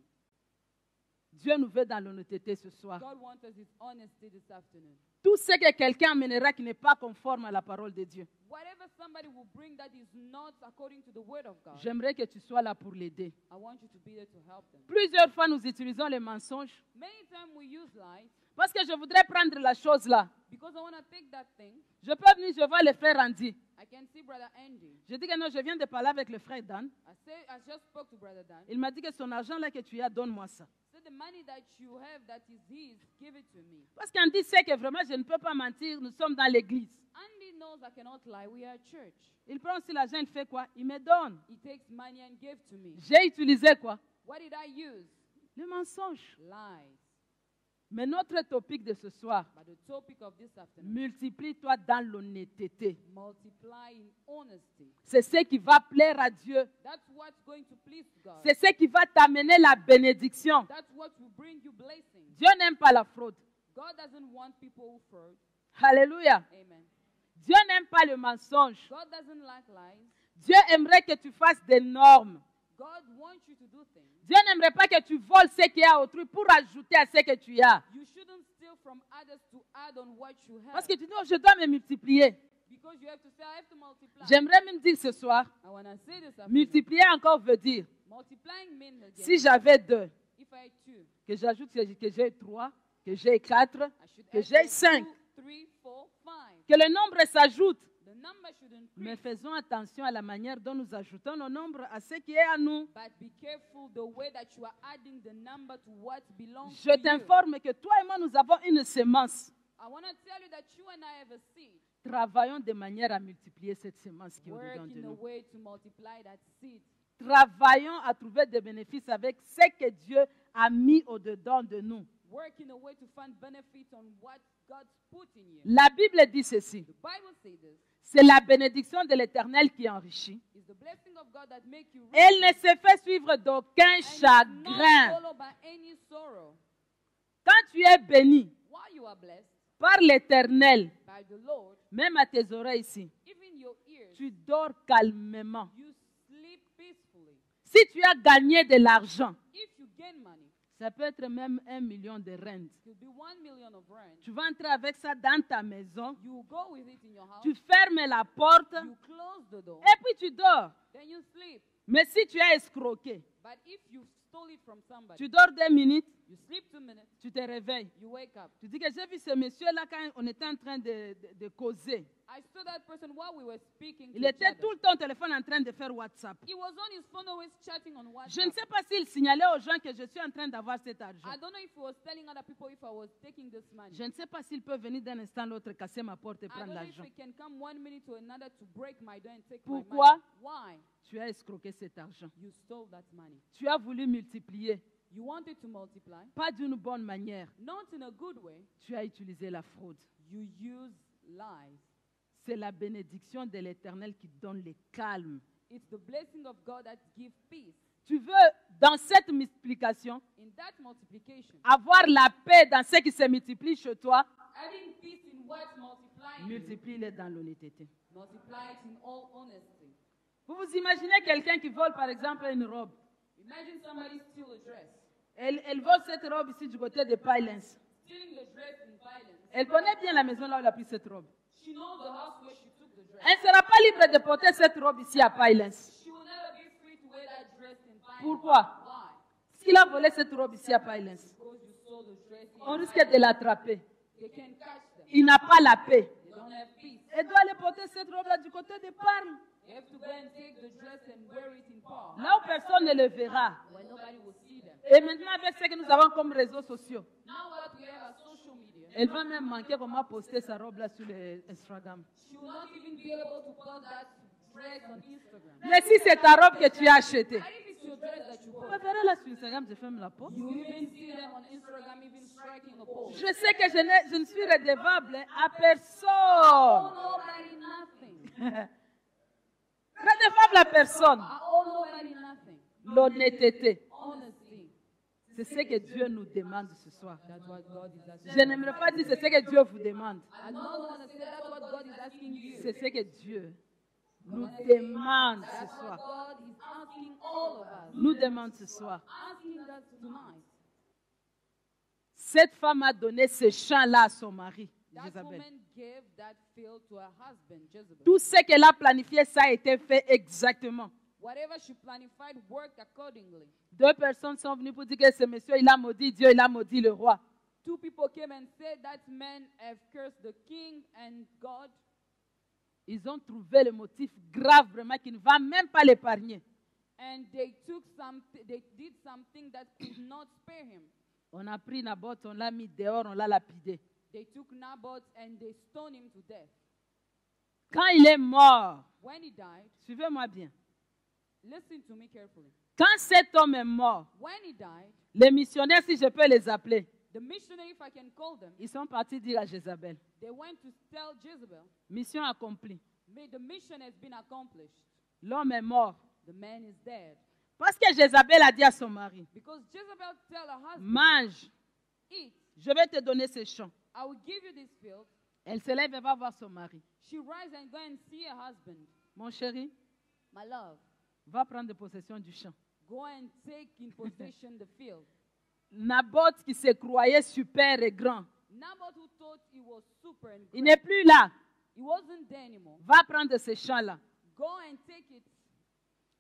Dieu nous veut dans l'honnêteté ce soir. God wants us His honesty this afternoon. Tout ce que quelqu'un amènera qui n'est pas conforme à la parole de Dieu, Whatever somebody will bring that is not according to the word of God, j'aimerais que tu sois là pour l'aider. I want you to be there to help them. Plusieurs fois, nous utilisons les mensonges Many times we use lies parce que je voudrais prendre la chose là. because I want to take that thing. Je peux venir, je vois le frère Andy. I can see Brother Andy. Je dis que non, je viens de parler avec le frère Dan. I just spoke to Brother Dan. Il m'a dit que son argent là que tu as, donne-moi ça. So the money that you have that is his, give it to me. Parce qu'Andy sait que vraiment, je ne peux pas mentir, nous sommes dans l'église. Andy knows I cannot lie. We are a church. Il prend aussi l'argent, il fait quoi? Il me donne. He takes money and gives to me. J'ai utilisé quoi? What did I use? Le mensonge. Lies. Mais notre topic de ce soir, But the topic of this afternoon, multiplie-toi dans l'honnêteté. multiply in honesty. C'est ce qui va plaire à Dieu. That's what's going to please God. C'est ce qui va t'amener la bénédiction. That's what will bring you blessing. Dieu n'aime pas la fraude. God doesn't want people who fraud. Alléluia. Amen. Dieu n'aime pas le mensonge. God doesn't like lies. Dieu aimerait que tu fasses des normes. God wants you to do things. Dieu n'aimerait pas que tu voles ce qu'il y a à autrui pour ajouter à ce que tu as. You shouldn't steal from others to add on what you have. Parce que tu dis, oh, je dois me multiplier. Because you have to say, I have to multiply. J'aimerais même dire ce soir, I want to say this afternoon. multiplier encore veut dire, Multiplying means again, si j'avais 2, if I had 2, que j'ajoute que j'ai 3, que j'ai 4, I should que add j'ai 2, 5, 3, 4, 5. que le nombre s'ajoute. The number should increase. Mais faisons attention à la manière dont nous ajoutons nos nombres à ce qui est à nous. But be careful the way that you are adding the number to what belongs Je to you. t'informe que toi et moi, nous avons une semence. I want to tell you that you and I have a seed. Travaillons de manière à multiplier cette semence qui est Work au-dedans de in a nous. way to multiply that seed. Travaillons à trouver des bénéfices avec ce que Dieu a mis au-dedans de nous. Work in a way to find benefit on what God's put in you. La Bible dit ceci. The Bible says this. C'est la bénédiction de l'Éternel qui enrichit. It's the blessing of God that make you rich. Elle ne se fait suivre d'aucun and it's not chagrin. followed by any sorrow. Quand tu es béni While you are blessed par l'Éternel, by the Lord, même à tes oreilles ici, even your ears, tu dors calmement. you sleep peacefully. Si tu as gagné de l'argent, If you gain money, ça peut être même 1 million de rentes. it could be 1 million of rent. Tu vas entrer avec ça dans ta maison, You go with it in your house. tu fermes la porte You close the door. et puis tu dors. Then you sleep. Mais si tu as escroqué, But if you stole it from somebody, tu dors 2 minutes, You sleep 2 minutes, tu te réveilles. you wake up. Tu dis que j'ai vu ce monsieur-là quand on était en train de causer. I saw that person while we were speaking to Il each était other. tout le temps au téléphone en train de faire WhatsApp. He was on his phone always chatting on WhatsApp. Je ne sais pas s'il signalait aux gens que je suis en train d'avoir cet argent. I don't know if he was telling other people if I was taking this money. Je ne sais pas s'il peut venir d'un instant à l'autre casser ma porte et I prendre don't know if l'argent. he can come 1 minute to another to break my door and take Pourquoi? my money. Why? Tu as escroqué cet argent. You stole that money. Tu as voulu multiplier, You wanted to multiply, pas d'une bonne manière. not in a good way. Tu as utilisé la fraude. You use lies. C'est la bénédiction de l'Éternel qui donne le calme. It's the blessing of God that gives peace. Tu veux, dans cette multiplication, In that multiplication, avoir la paix dans ce qui se multiplie chez toi, having peace in what's multiplying, multiplie-le dans l'honnêteté. multiply it in all honesty. Vous vous imaginez quelqu'un qui vole, par exemple, une robe. Imagine somebody steal a dress. Elle vole cette robe ici du côté de Pileance. Stealing the dress in violence. Elle connaît bien la maison là où elle a pris cette robe. She knows the house where she took the dress. Elle ne sera pas libre de porter cette robe ici à Pileance. She will never be free to wear that dress in violence. Pourquoi? Why? Parce qu'il a volé cette robe ici à Pileance. Because you stole the dress in On risque de l'attraper. They can catch them. Il n'a pas la paix. They don't have peace. Elle doit aller porter cette robe-là du côté de Parle. They have to go and take the dress and wear it in Paul, Là où personne ne le verra. where nobody will see them. Et maintenant, avec ce que nous avons comme réseaux sociaux, Now what we have as social media, elle va même manquer comment poster sa robe-là sur le Instagram. she will not even be able to post that dress on Instagram. Mais si c'est ta robe que tu as achetée, And if it's your dress that you vous post, verrez là sur Instagram, je ferme la porte. you even see them on Instagram even striking a pose. Je sais que je ne suis redevable à personne. Oh, nobody nothing. Redevable à personne. Oh, nobody nothing. L'honnêteté. Honesty. C'est ce que Dieu nous demande ce soir. That's what God is asking. Je n'aimerais pas dire c'est ce que Dieu vous demande. I don't want to say that's what God is asking you. C'est ce que Dieu nous demande ce That's what soir. God is asking all of us. Nous demande ce soir. Asking us tonight. Cette femme a donné ce champ-là à son mari, That Jézabel. woman gave that field to her husband, Jezebel. Tout ce qu'elle a planifié, ça a été fait exactement. Whatever she planified worked accordingly. Deux personnes sont venues pour dire que ce monsieur, il a maudit Dieu, il a maudit le roi. 2 people came and said that man have cursed the king and God. Ils ont trouvé le motif grave vraiment qui ne va même pas l'épargner. And they did something that could not spare him. On a pris Naboth, on l'a mis dehors, on l'a lapidé. They took Naboth and they stoned him to death. Quand il est mort, When he died, suivez-moi bien. listen to me carefully. Quand cet homme est mort, When he died, les missionnaires, si je peux les appeler, the missionary, if I can call them, ils sont partis dire à Jézabel, they went to tell Jezebel, mission accomplie. the mission has been accomplished. L'homme est mort. The man is dead. Parce que Jézabel a dit à son mari, Because Jezebel tell her husband, mange, eat, je vais te donner ce champ. I will give you this field. Elle se lève et va voir son mari. She rise and go and see her husband. Mon chéri, My love, va prendre possession du champ. go and take in possession the field. Naboth qui se croyait super et grand, Naboth, who thought he was super and il great, n'est plus là. he wasn't there anymore. Va prendre ce champ-là. Go and take it.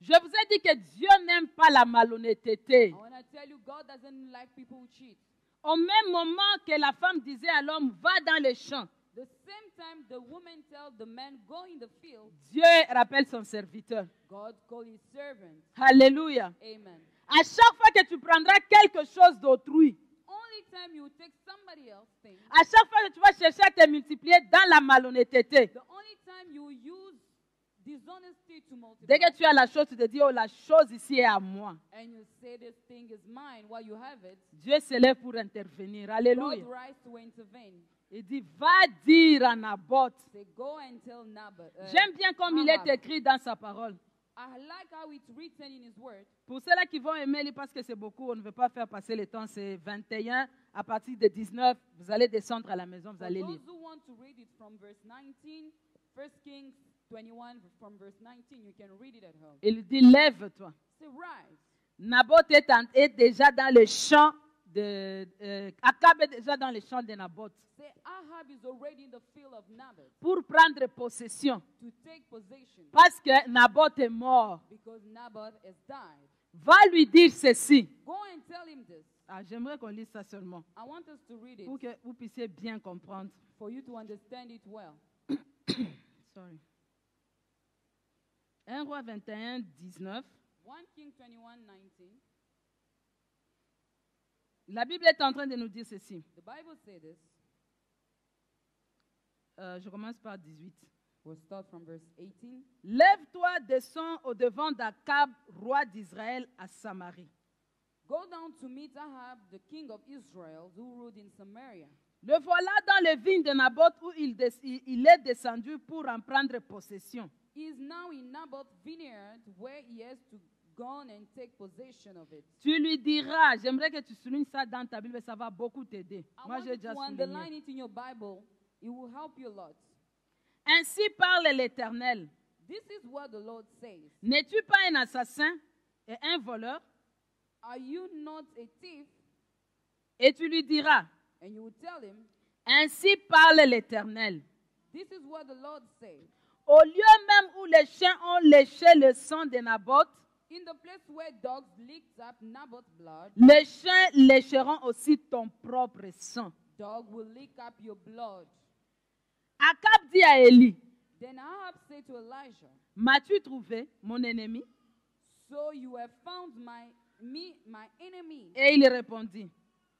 Je vous ai dit que Dieu n'aime pas la malhonnêteté. I want to tell you, God doesn't like people who cheat. Au même moment que la femme disait à l'homme, va dans le champ, The same time the woman tell the man, go in the field, Dieu rappelle son serviteur. God call his servant. Alléluia. Amen. À chaque fois que tu prendras quelque chose d'autrui, Only time you take somebody else's thing, à chaque fois que tu vas chercher à te multiplier dans la malhonnêteté, the only time you use dishonesty to multiply, dès que tu as la chose, tu te dis, oh, la chose ici est à moi. and you say this thing is mine while you have it, Dieu se lève pour intervenir. God Alléluia. rise to intervene. Il dit, va dire à Naboth. Say, go and tell Naboth. J'aime bien comme il est Ahab. écrit dans sa parole. I like how it's written in his word. Pour ceux-là qui vont aimer lire, parce que c'est beaucoup, on ne veut pas faire passer le temps, c'est 21, à partir de 19, vous allez descendre à la maison, vous For allez those lire. who want to read it from verse 19, 1 Kings 21 from verse 19, you can read it at home. Il dit, lève-toi. Say, rise. Naboth est déjà dans le champ Akab est déjà dans le champ de Naboth Say, Ahab is already in the field of Naboth pour prendre possession. to take possession Parce que Naboth est mort. because Naboth has died. Va lui dire ceci. Go and tell him this. Ah, j'aimerais qu'on lise ça seulement I want us to read it pour que vous puissiez bien comprendre. for you to understand it well. Sorry. 1 Roi 21, 19. 1 Kings 21:19. La Bible est en train de nous dire ceci. The Bible says this. Je commence par 18. We'll start from verse 18. Lève-toi, descends au devant d'Akab, roi d'Israël, à Samarie. Go down to meet Ahab, the king of Israel, who ruled in Samaria. Le voilà dans les vignes de Naboth où il est descendu pour en prendre possession. He is now in Naboth's vineyard, where he has to go and take possession of it. Tu lui diras, j'aimerais que tu soulignes ça dans ta Bible, ça va beaucoup t'aider. I Moi, want j'ai you déjà to underline souligné. it in your Bible. It will help you a lot. Ainsi parle l'Éternel. This is what the Lord says. N'es-tu pas un assassin et un voleur? Are you not a thief? Et tu lui diras, And you will tell him, ainsi parle l'Éternel. this is what the Lord says. Au lieu même où les chiens ont léché le sang de Naboth, In the place where dogs licked up Naboth's blood, les chiens lécheront aussi ton propre sang. dog will lick up your blood. Akab dit à Élie, Then Ahab said to Elijah, m'as-tu trouvé, mon ennemi? so you have found my enemy. Et il répondit,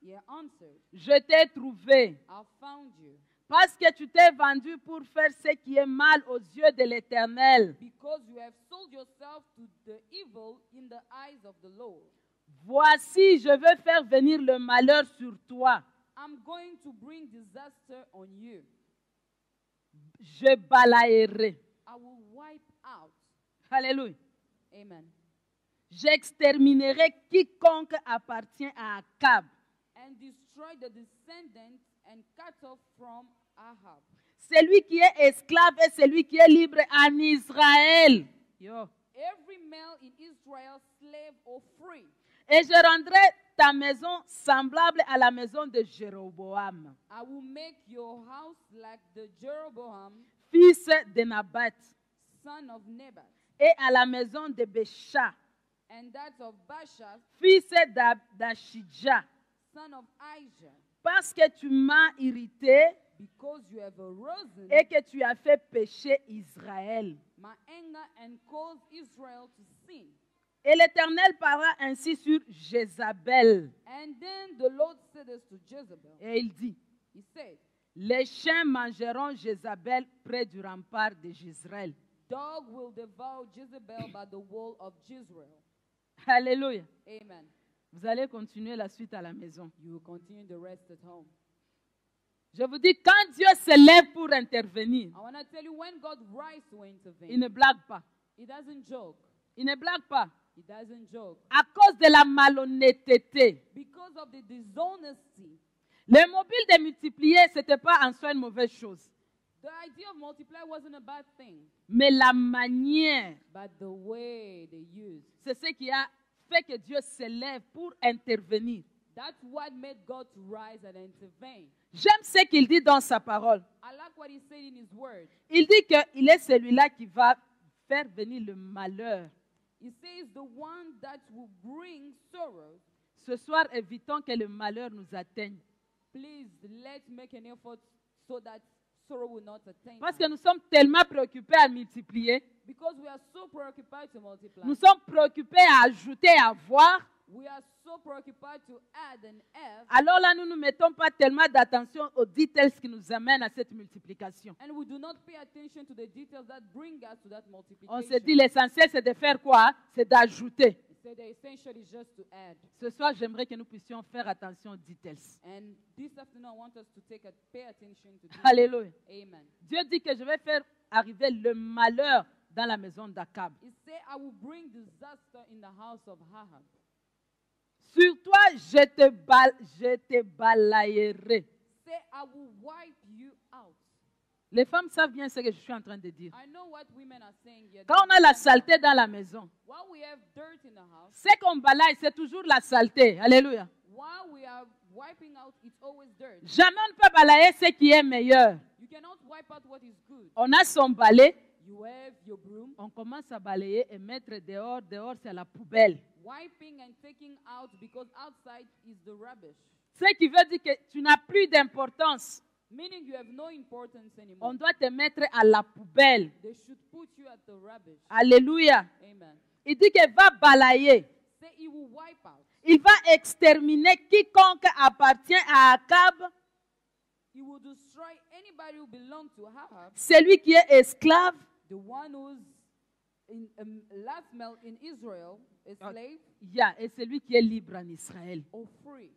He answered, je t'ai trouvé, I found you, parce que tu t'es vendu pour faire ce qui est mal aux yeux de l'Éternel. because you have sold yourself to the evil in the eyes of the Lord. Voici, je veux faire venir le malheur sur toi. I'm going to bring disaster on you. Je balayerai. I will wipe out. Alléluia. Amen. J'exterminerai quiconque appartient à Akab. And destroy the descendants and cut off from Ahab. Celui qui est esclave et celui qui est libre en Israël. Yo. Every male in Israel, slave or free. Et je rendrai ta maison semblable à la maison de Jéroboam, I will make your house like the Jeroboam, fils de Nabat, son of Nebat, et à la maison de Bécha, and that of Baasha, fils d'Ashidja, son of Ahijah, parce que tu m'as irrité because you have arisen et que tu as fait pécher Israël. my anger and caused Israel to sin. Et l'Éternel parla ainsi sur Jézabel. And then the Lord said this to Jezebel. Et il dit, He said, les chiens mangeront Jézabel près du rempart de Jezreel. dog will devour Jezebel by the wall of Jezreel. Alléluia. Amen. Vous allez continuer la suite à la maison. You will continue the rest at home. Je vous dis, quand Dieu se lève pour intervenir, I want to tell you, when God rises to il intervene, ne blague pas. He doesn't joke. Il ne blague pas. He doesn't joke. À cause de la malhonnêteté. Because of the dishonesty, Le mobile de multiplier, ce n'était pas en soi une mauvaise chose. the idea of multiply wasn't a bad thing, Mais la manière, but the way they used. c'est ce qui a fait que Dieu se lève pour intervenir. That's what made God to rise and intervene. J'aime ce qu'il dit dans sa parole. I like what he said in his word. Il dit qu'il est celui-là qui va faire venir le malheur. He says the one that will bring sorrow. Ce soir, évitons que le malheur nous atteigne. Please, let's make an effort so that sorrow will not attain Parce us. que nous sommes tellement préoccupés à multiplier. Because we are so preoccupied to multiply. Nous sommes préoccupés à ajouter, à avoir. We are so preoccupied to add and have. Alors là, nous ne mettons pas tellement d'attention aux details qui nous amènent à cette multiplication. And we do not pay attention to the details that bring us to that multiplication. On se dit l'essentiel, c'est de faire quoi? C'est d'ajouter. So the essential is just to add. Ce soir, j'aimerais que nous puissions faire attention aux details. And this afternoon, I want us to pay attention to this. Alléluia. Amen. Dieu dit que je vais faire arriver le malheur dans la maison d'Akab. He said, I will bring disaster in the house of Ahab. Sur toi, je te balayerai. Say, I will wipe you out. Les femmes savent bien ce que je suis en train de dire. I know what women are saying here. Quand on a la saleté dans la maison, While we have dirt in the house, ce qu'on balaye, c'est toujours la saleté. Alléluia. while we are wiping out, it's always dirt. Jamais on ne peut balayer ce qui est meilleur. You cannot wipe out what is good. On a son balai, You wave your broom, on commence à balayer et mettre dehors. Dehors, c'est la poubelle. wiping and taking out because outside is the rubbish. Ce qui veut dire que tu n'as plus d'importance. Meaning you have no importance anymore. On doit te mettre à la poubelle. They should put you at the rubbish. Alléluia. Amen. Il dit qu'il va balayer. Say he will wipe out. Il va exterminer quiconque appartient à Akab, He will destroy anybody who belongs to Ahab, celui qui est esclave, the one who's in last male in Israel, a slave et celui qui est libre en Israël. or free.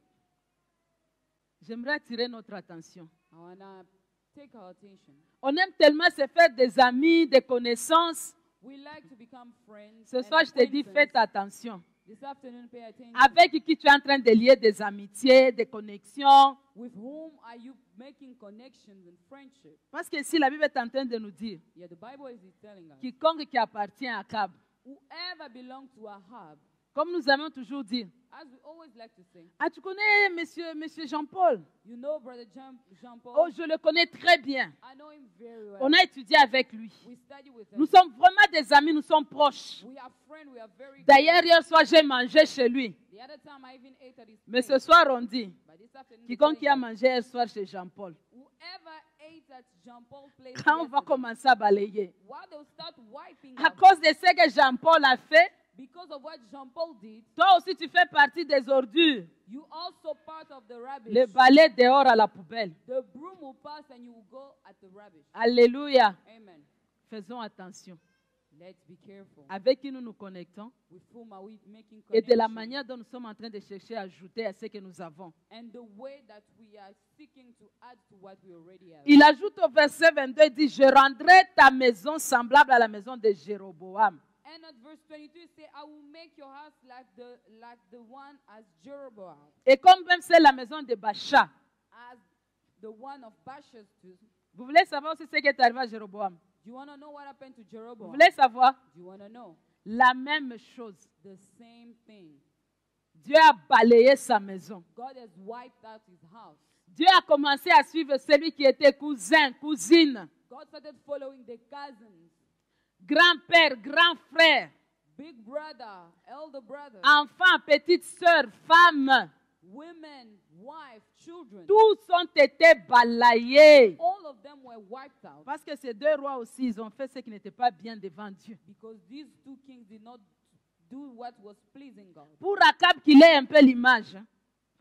J'aimerais attirer notre attention. I want to take our attention. On aime tellement se faire des amis, des connaissances. We like to become friends. Ce and soir, je te dis, acquaintances. faites attention. This afternoon, pay attention. Avec qui tu es en train de lier des amitiés, des connexions. With whom are you making connections and friendship? Parce que ici, la Bible est en train de nous dire, Yeah, the Bible is telling us. quiconque qui appartient à Akab, Whoever belongs to Ahab, comme nous aimons toujours dire, as we always like to say, ah, tu connais monsieur Jean-Paul? you know Brother Jean-Paul? Oh, je le connais très bien. I know him very well. On a étudié avec lui. We study with him. Nous sommes vraiment des amis, nous sommes proches. We are friends, we are very D'ailleurs, close. hier soir, j'ai mangé chez lui. The other time I even ate at his Mais ce place. soir, on dit, But this afternoon, quiconque qui a saying mangé hier soir chez Jean-Paul, that whoever ate at Jean-Paul's place quand on va yesterday, commencer à balayer, while they'll start wiping à up, cause de ce que Jean-Paul a fait, because of what Jean-Paul did, toi aussi tu fais partie des ordures. you also part of the rubbish. Le balai dehors à la poubelle. The broom will pass and you will go at the rubbish. Alléluia. Amen. Faisons attention. Let's be careful. Avec qui nous nous connectons With whom are we making et de la connection? manière dont nous sommes en train de chercher à ajouter à ce que nous avons. And the way that we are seeking to add to what we already have. Il ajoute au verset 22, il dit, je rendrai ta maison semblable à la maison de Jéroboam. And at verse 22 it says, I will make your house like the one as Jeroboam, Et comme même c'est la maison de Bacha. as the one of Baasha's too. Vous voulez savoir aussi ce qui est arrivé à Jéroboam? Do you want to know what happened to Vous Jeroboam? voulez savoir? Do you want to know? La même chose. The same thing. Dieu a balayé sa maison. God has wiped out his house. Dieu a commencé à suivre celui qui était cousin, cousine, God started following the cousins, grand-père, grand frère, big brother, elder brother, enfant, petite sœur, femme. women, wife, children. Tous ont été balayés. All of them were wiped out Parce que ces deux rois aussi, ils ont fait ce qui n'était pas bien devant Dieu. because these two kings did not do what was pleasing God. Pour Akab qu'il ait un peu l'image. Hein.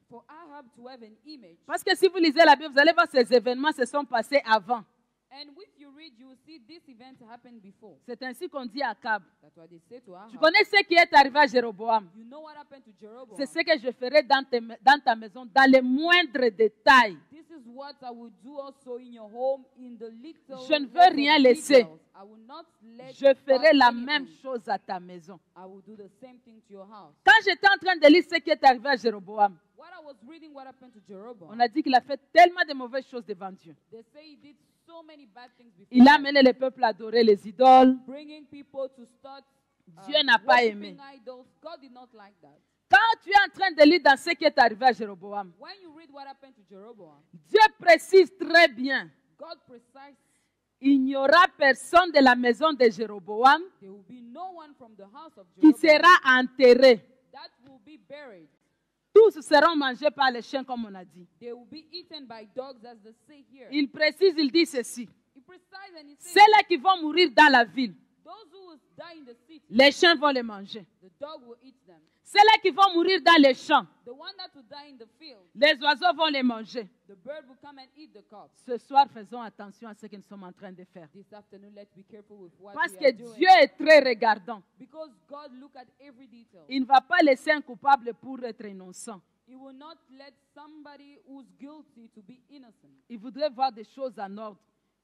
For Ahab to have an image, Parce que si vous lisez la Bible, vous allez voir ces événements se sont passés avant. and if you read, you will see this event happened before. C'est ainsi qu'on dit à Akab. That's what they say to Ahab. Tu connais ce qui est arrivé à Jéroboam? You know what happened to Jeroboam? C'est ce que je ferai dans ta maison, dans les moindres détails. This is what I will do also in your home, in the little. Je ne veux level rien details. laisser. I will not let Je ferai pass la anything. même chose à ta maison. I will do the same thing to your house. Quand j'étais en train de lire ce qui est arrivé à Jéroboam, What I was reading, what happened to Jeroboam, on a dit qu'il a fait tellement de mauvaises choses devant Dieu. they say he did so many bad things before. Il a God, amené le peuple à adorer les idoles. bringing people to start Dieu n'a pas worshiping aimé. idols. God did not like that. Quand tu es en train de lire dans ce qui est arrivé à Jéroboam, When you read what happened to Jeroboam, Dieu précise très bien, God precise, il n'y aura personne de la maison de Jéroboam there will be no one from the house of qui Jeroboam sera enterré. that will be buried. Tous seront mangés par les chiens, comme on a dit. They will be eaten by dogs, as they say here. Il précise, il dit ceci. He precise and he says, Ceux-là qui vont mourir dans la ville, those who will die in the city, les chiens vont les manger. the dog will eat them. Ceux-là qui vont mourir dans les champs, The one that will die in the field, les oiseaux vont les manger. the bird will come and eat the cubs. Ce soir, faisons attention à ce que nous sommes en train de faire. This afternoon, let's be careful with what Parce we que are doing. Dieu est très regardant. Because God look at every detail. Il ne va pas laisser un coupable pour être innocent. He will not let somebody who's guilty to be innocent. Il voudrait voir des choses en ordre.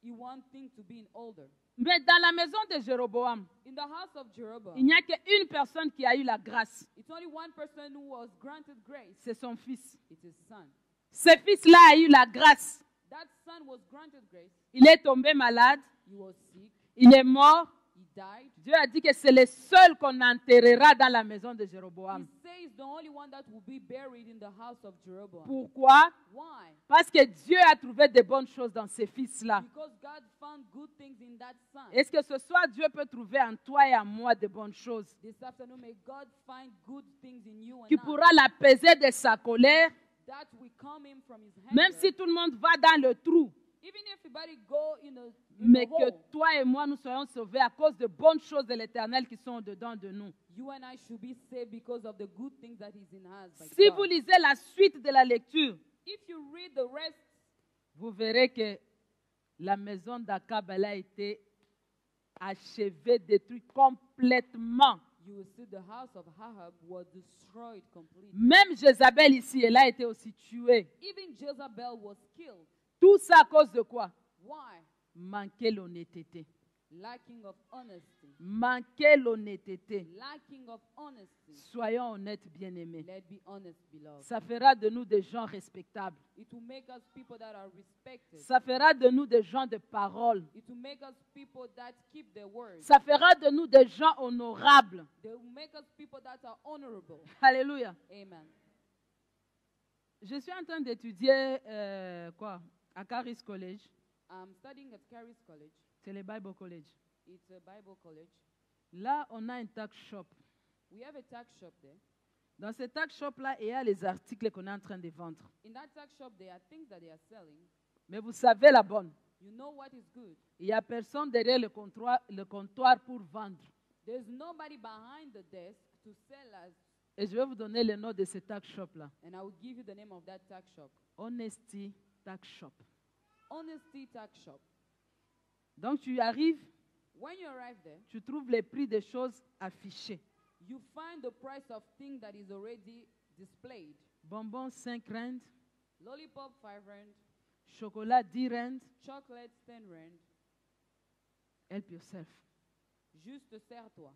He wants things to be in order. Mais dans la maison de Jéroboam, In the house of Jeroboam, il n'y a qu'une personne qui a eu la grâce. it's only one person who was granted grace. C'est son fils. It's his son. Ce fils-là a eu la grâce. That son was granted grace. Il est tombé malade. He was sick. Il est mort. He died, Dieu a dit que c'est le seul qu'on enterrera dans la maison de he Jéroboam. says the only one that will be buried in the house of Jeroboam. Pourquoi? Why? Parce que Dieu a trouvé de bonnes choses dans ces fils-là. Because God found good things in that son. Est-ce que ce soir, Dieu peut trouver en toi et en moi de bonnes choses This afternoon, may God find good things in you and qui I, pourra l'apaiser de sa colère, that will come in from his hand. même si tout le monde va dans le trou, Even if everybody go in a mais que hole, toi et moi, nous soyons sauvés à cause de bonnes choses de l'Éternel qui sont dedans de nous. you and I should be saved because of the good things that is in us. by Si God. vous lisez la suite de la lecture, If you read the rest, vous verrez que la maison d'Akab elle a été achevée, détruite complètement. you will see the house of Ahab was destroyed completely. Même Jézabel ici, elle a été aussi tuée. Even Jezebel was killed. Tout ça à cause de quoi? Why? Manquer l'honnêteté. Lacking of honesty. Manquer l'honnêteté. Lacking of honesty. Soyons honnêtes, bien-aimés. Let's be honest, beloved. Ça fera de nous des gens respectables. It will make us people that are respected. Ça fera de nous des gens de parole. It will make us people that keep their word. Ça fera de nous des gens honorables. They will make us people that are honorable. Alléluia. Amen. Je suis en train d'étudier à Caris College. I'm studying at Caris College. C'est le Bible College. It's a Bible college. Là, on a un tax shop. We have a tax shop there. Dans ce tax shop-là, il y a les articles qu'on est en train de vendre. In that tax shop, there are things that they are selling. Mais vous savez la bonne. You know what is good. Il n'y a personne derrière le comptoir pour vendre. There's nobody behind the desk to sell us. Et je vais vous donner le nom de ce tax shop-là. And I will give you the name of that tax shop. Honesty Tax Shop. Honesty Tax Shop. Donc tu arrives, When you arrive there, tu trouves les prix des choses affichés. you find the price of things that is already displayed. Bonbons 5 rand, Lollipop 5 rand, chocolat 10 rand. chocolate 10 rand. Help yourself. Juste sers-toi.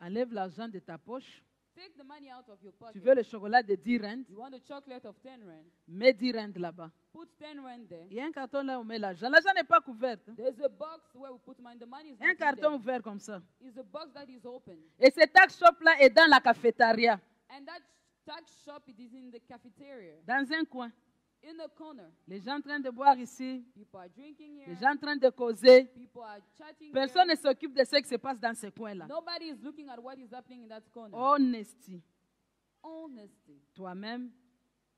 Enlève l'argent de ta poche. Take the money out of your Tu pocket. veux le chocolat de 10 rand, You want the chocolate of 10 rand. mets 10 rand là-bas. Put 10 rand there. Il y a un carton là où on met l'argent. L'argent n'est pas couvert. Hein. There's a box where we put money. The money is Un not in carton there. ouvert comme ça. It's a box that is open. Et ce tax shop-là est dans la cafétéria, And that tax shop, it is in the cafeteria, dans un coin. in the corner. Les gens en train de boire ici, People are drinking les here. gens en train de causer. People are chatting Personne ne here. s'occupe de ce qui se passe dans ce coin-là. Nobody is looking at what is happening in that corner. Honesty. Honesty. Toi-même,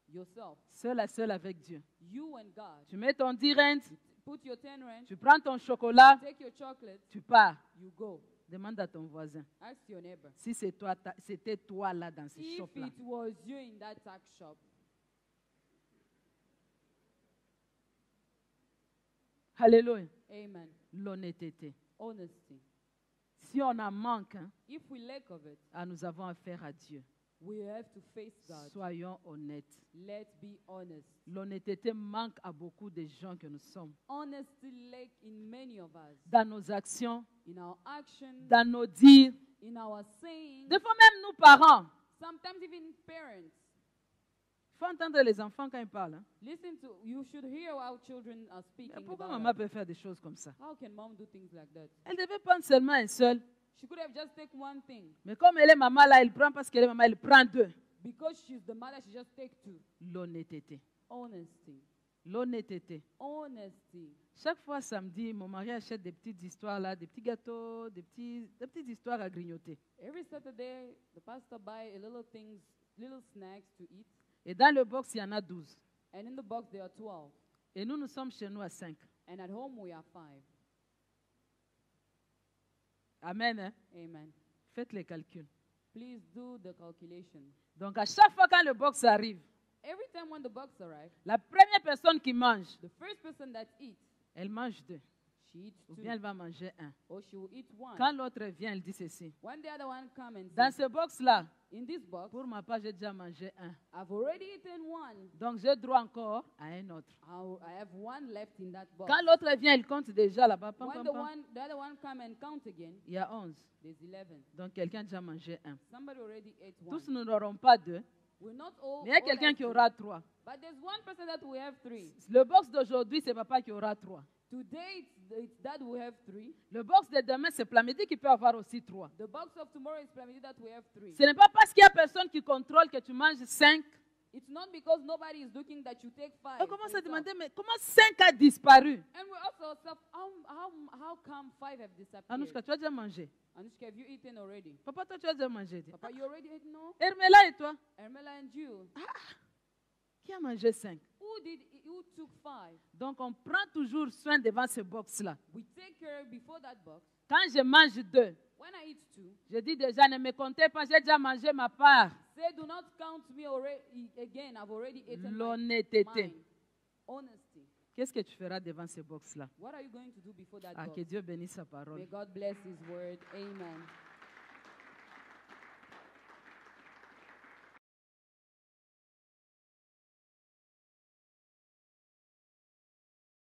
Yourself. seul à seul avec Dieu. You and God. Tu mets ton 10 rand, Put your 10 rand. tu prends ton chocolat, Take your chocolate. tu pars. You go. Demande à ton voisin Ask your neighbor. si c'est toi, c'était toi là dans ce If shop-là. it was you in that tax shop. Alléluia. Amen. L'honnêteté. Honesty. Si on en manque, hein, If we lack of it, nous avons affaire à Dieu. we have to face God. Soyons honnêtes. Let's be honest. L'honnêteté manque à beaucoup de gens que nous sommes. Honesty lack in many of us. Dans nos actions, In our actions, dans nos dires. in our saying, Des fois même nous parents. sometimes even parents. Il faut entendre les enfants quand ils parlent. Hein. Listen to, you should hear how children are Mais speaking pourquoi about maman us. peut faire des choses comme ça? How can mom do things like that? Elle devait prendre seulement un seul. She could have just taken one thing. Mais comme elle est maman là, elle prend parce qu'elle est maman, elle prend deux. Because she's the mother, she just take two. L'honnêteté. Honesty. L'honnêteté. Honesty. Chaque fois samedi, mon mari achète des petites histoires là, des petits gâteaux, des petites histoires à grignoter. Every Saturday, the pastor buy a little things, little snacks to eat. Et dans le box, il y en a 12. And in the box, there are 12. Et nous sommes chez nous à 5. And at home, we are 5. Amen. Hein? Amen. Faites les calculs. Please do the calculation. Donc à chaque fois quand le box arrive, Every time when the box arrives, la première personne qui mange, the first person that eats, elle mange 2. she eats Ou 2. bien elle va manger 1. Or she will eat 1. Quand l'autre vient, elle dit ceci. When the other one comes and Dans says, ce box-là, in this box, pour ma part, j'ai déjà mangé 1. I've already eaten 1. Donc j'ai droit encore à un autre. I have 1 left in that box. Quand l'autre vient, il compte déjà là-bas. Pam, When pam, the pam. other one come and count again, Il y a 11. there's 11. Donc quelqu'un a déjà mangé 1. Somebody already ate 1. Tous nous n'aurons pas 2. We're not all. Mais il y a all quelqu'un have qui two. aura 3. But there's one person that will have 3. Le box d'aujourd'hui, c'est papa qui aura 3. Today, it's that we have 3. Le box de demain, c'est Plamidi qui peut avoir aussi 3. The box of tomorrow is Plamidi that we have 3. Ce n'est pas parce qu'il n'y a personne qui contrôle que tu manges 5. It's not because nobody is looking that you take 5. On commence à demander, mais comment 5 a disparu? And we ask ourselves, how come 5 have disappeared? Anushka, tu as déjà mangé? Anushka, have you eaten already? Papa, toi, tu as déjà mangé? Papa, you already ate, no? Hermela et toi? Ermela and you. Qui a mangé 5? Who took 5? Donc, on prend toujours soin devant ce box-là. We take care before that box. Quand je mange 2, When I eat 2, je dis déjà, ne me comptez pas, j'ai déjà mangé ma part. say, do not count me already again. I've already eaten L'honnêteté. mine. Honesty. Qu'est-ce que tu feras devant ce box-là? What are you going to do before that Ah, box? que Dieu bénisse sa parole. May God bless His word. Amen.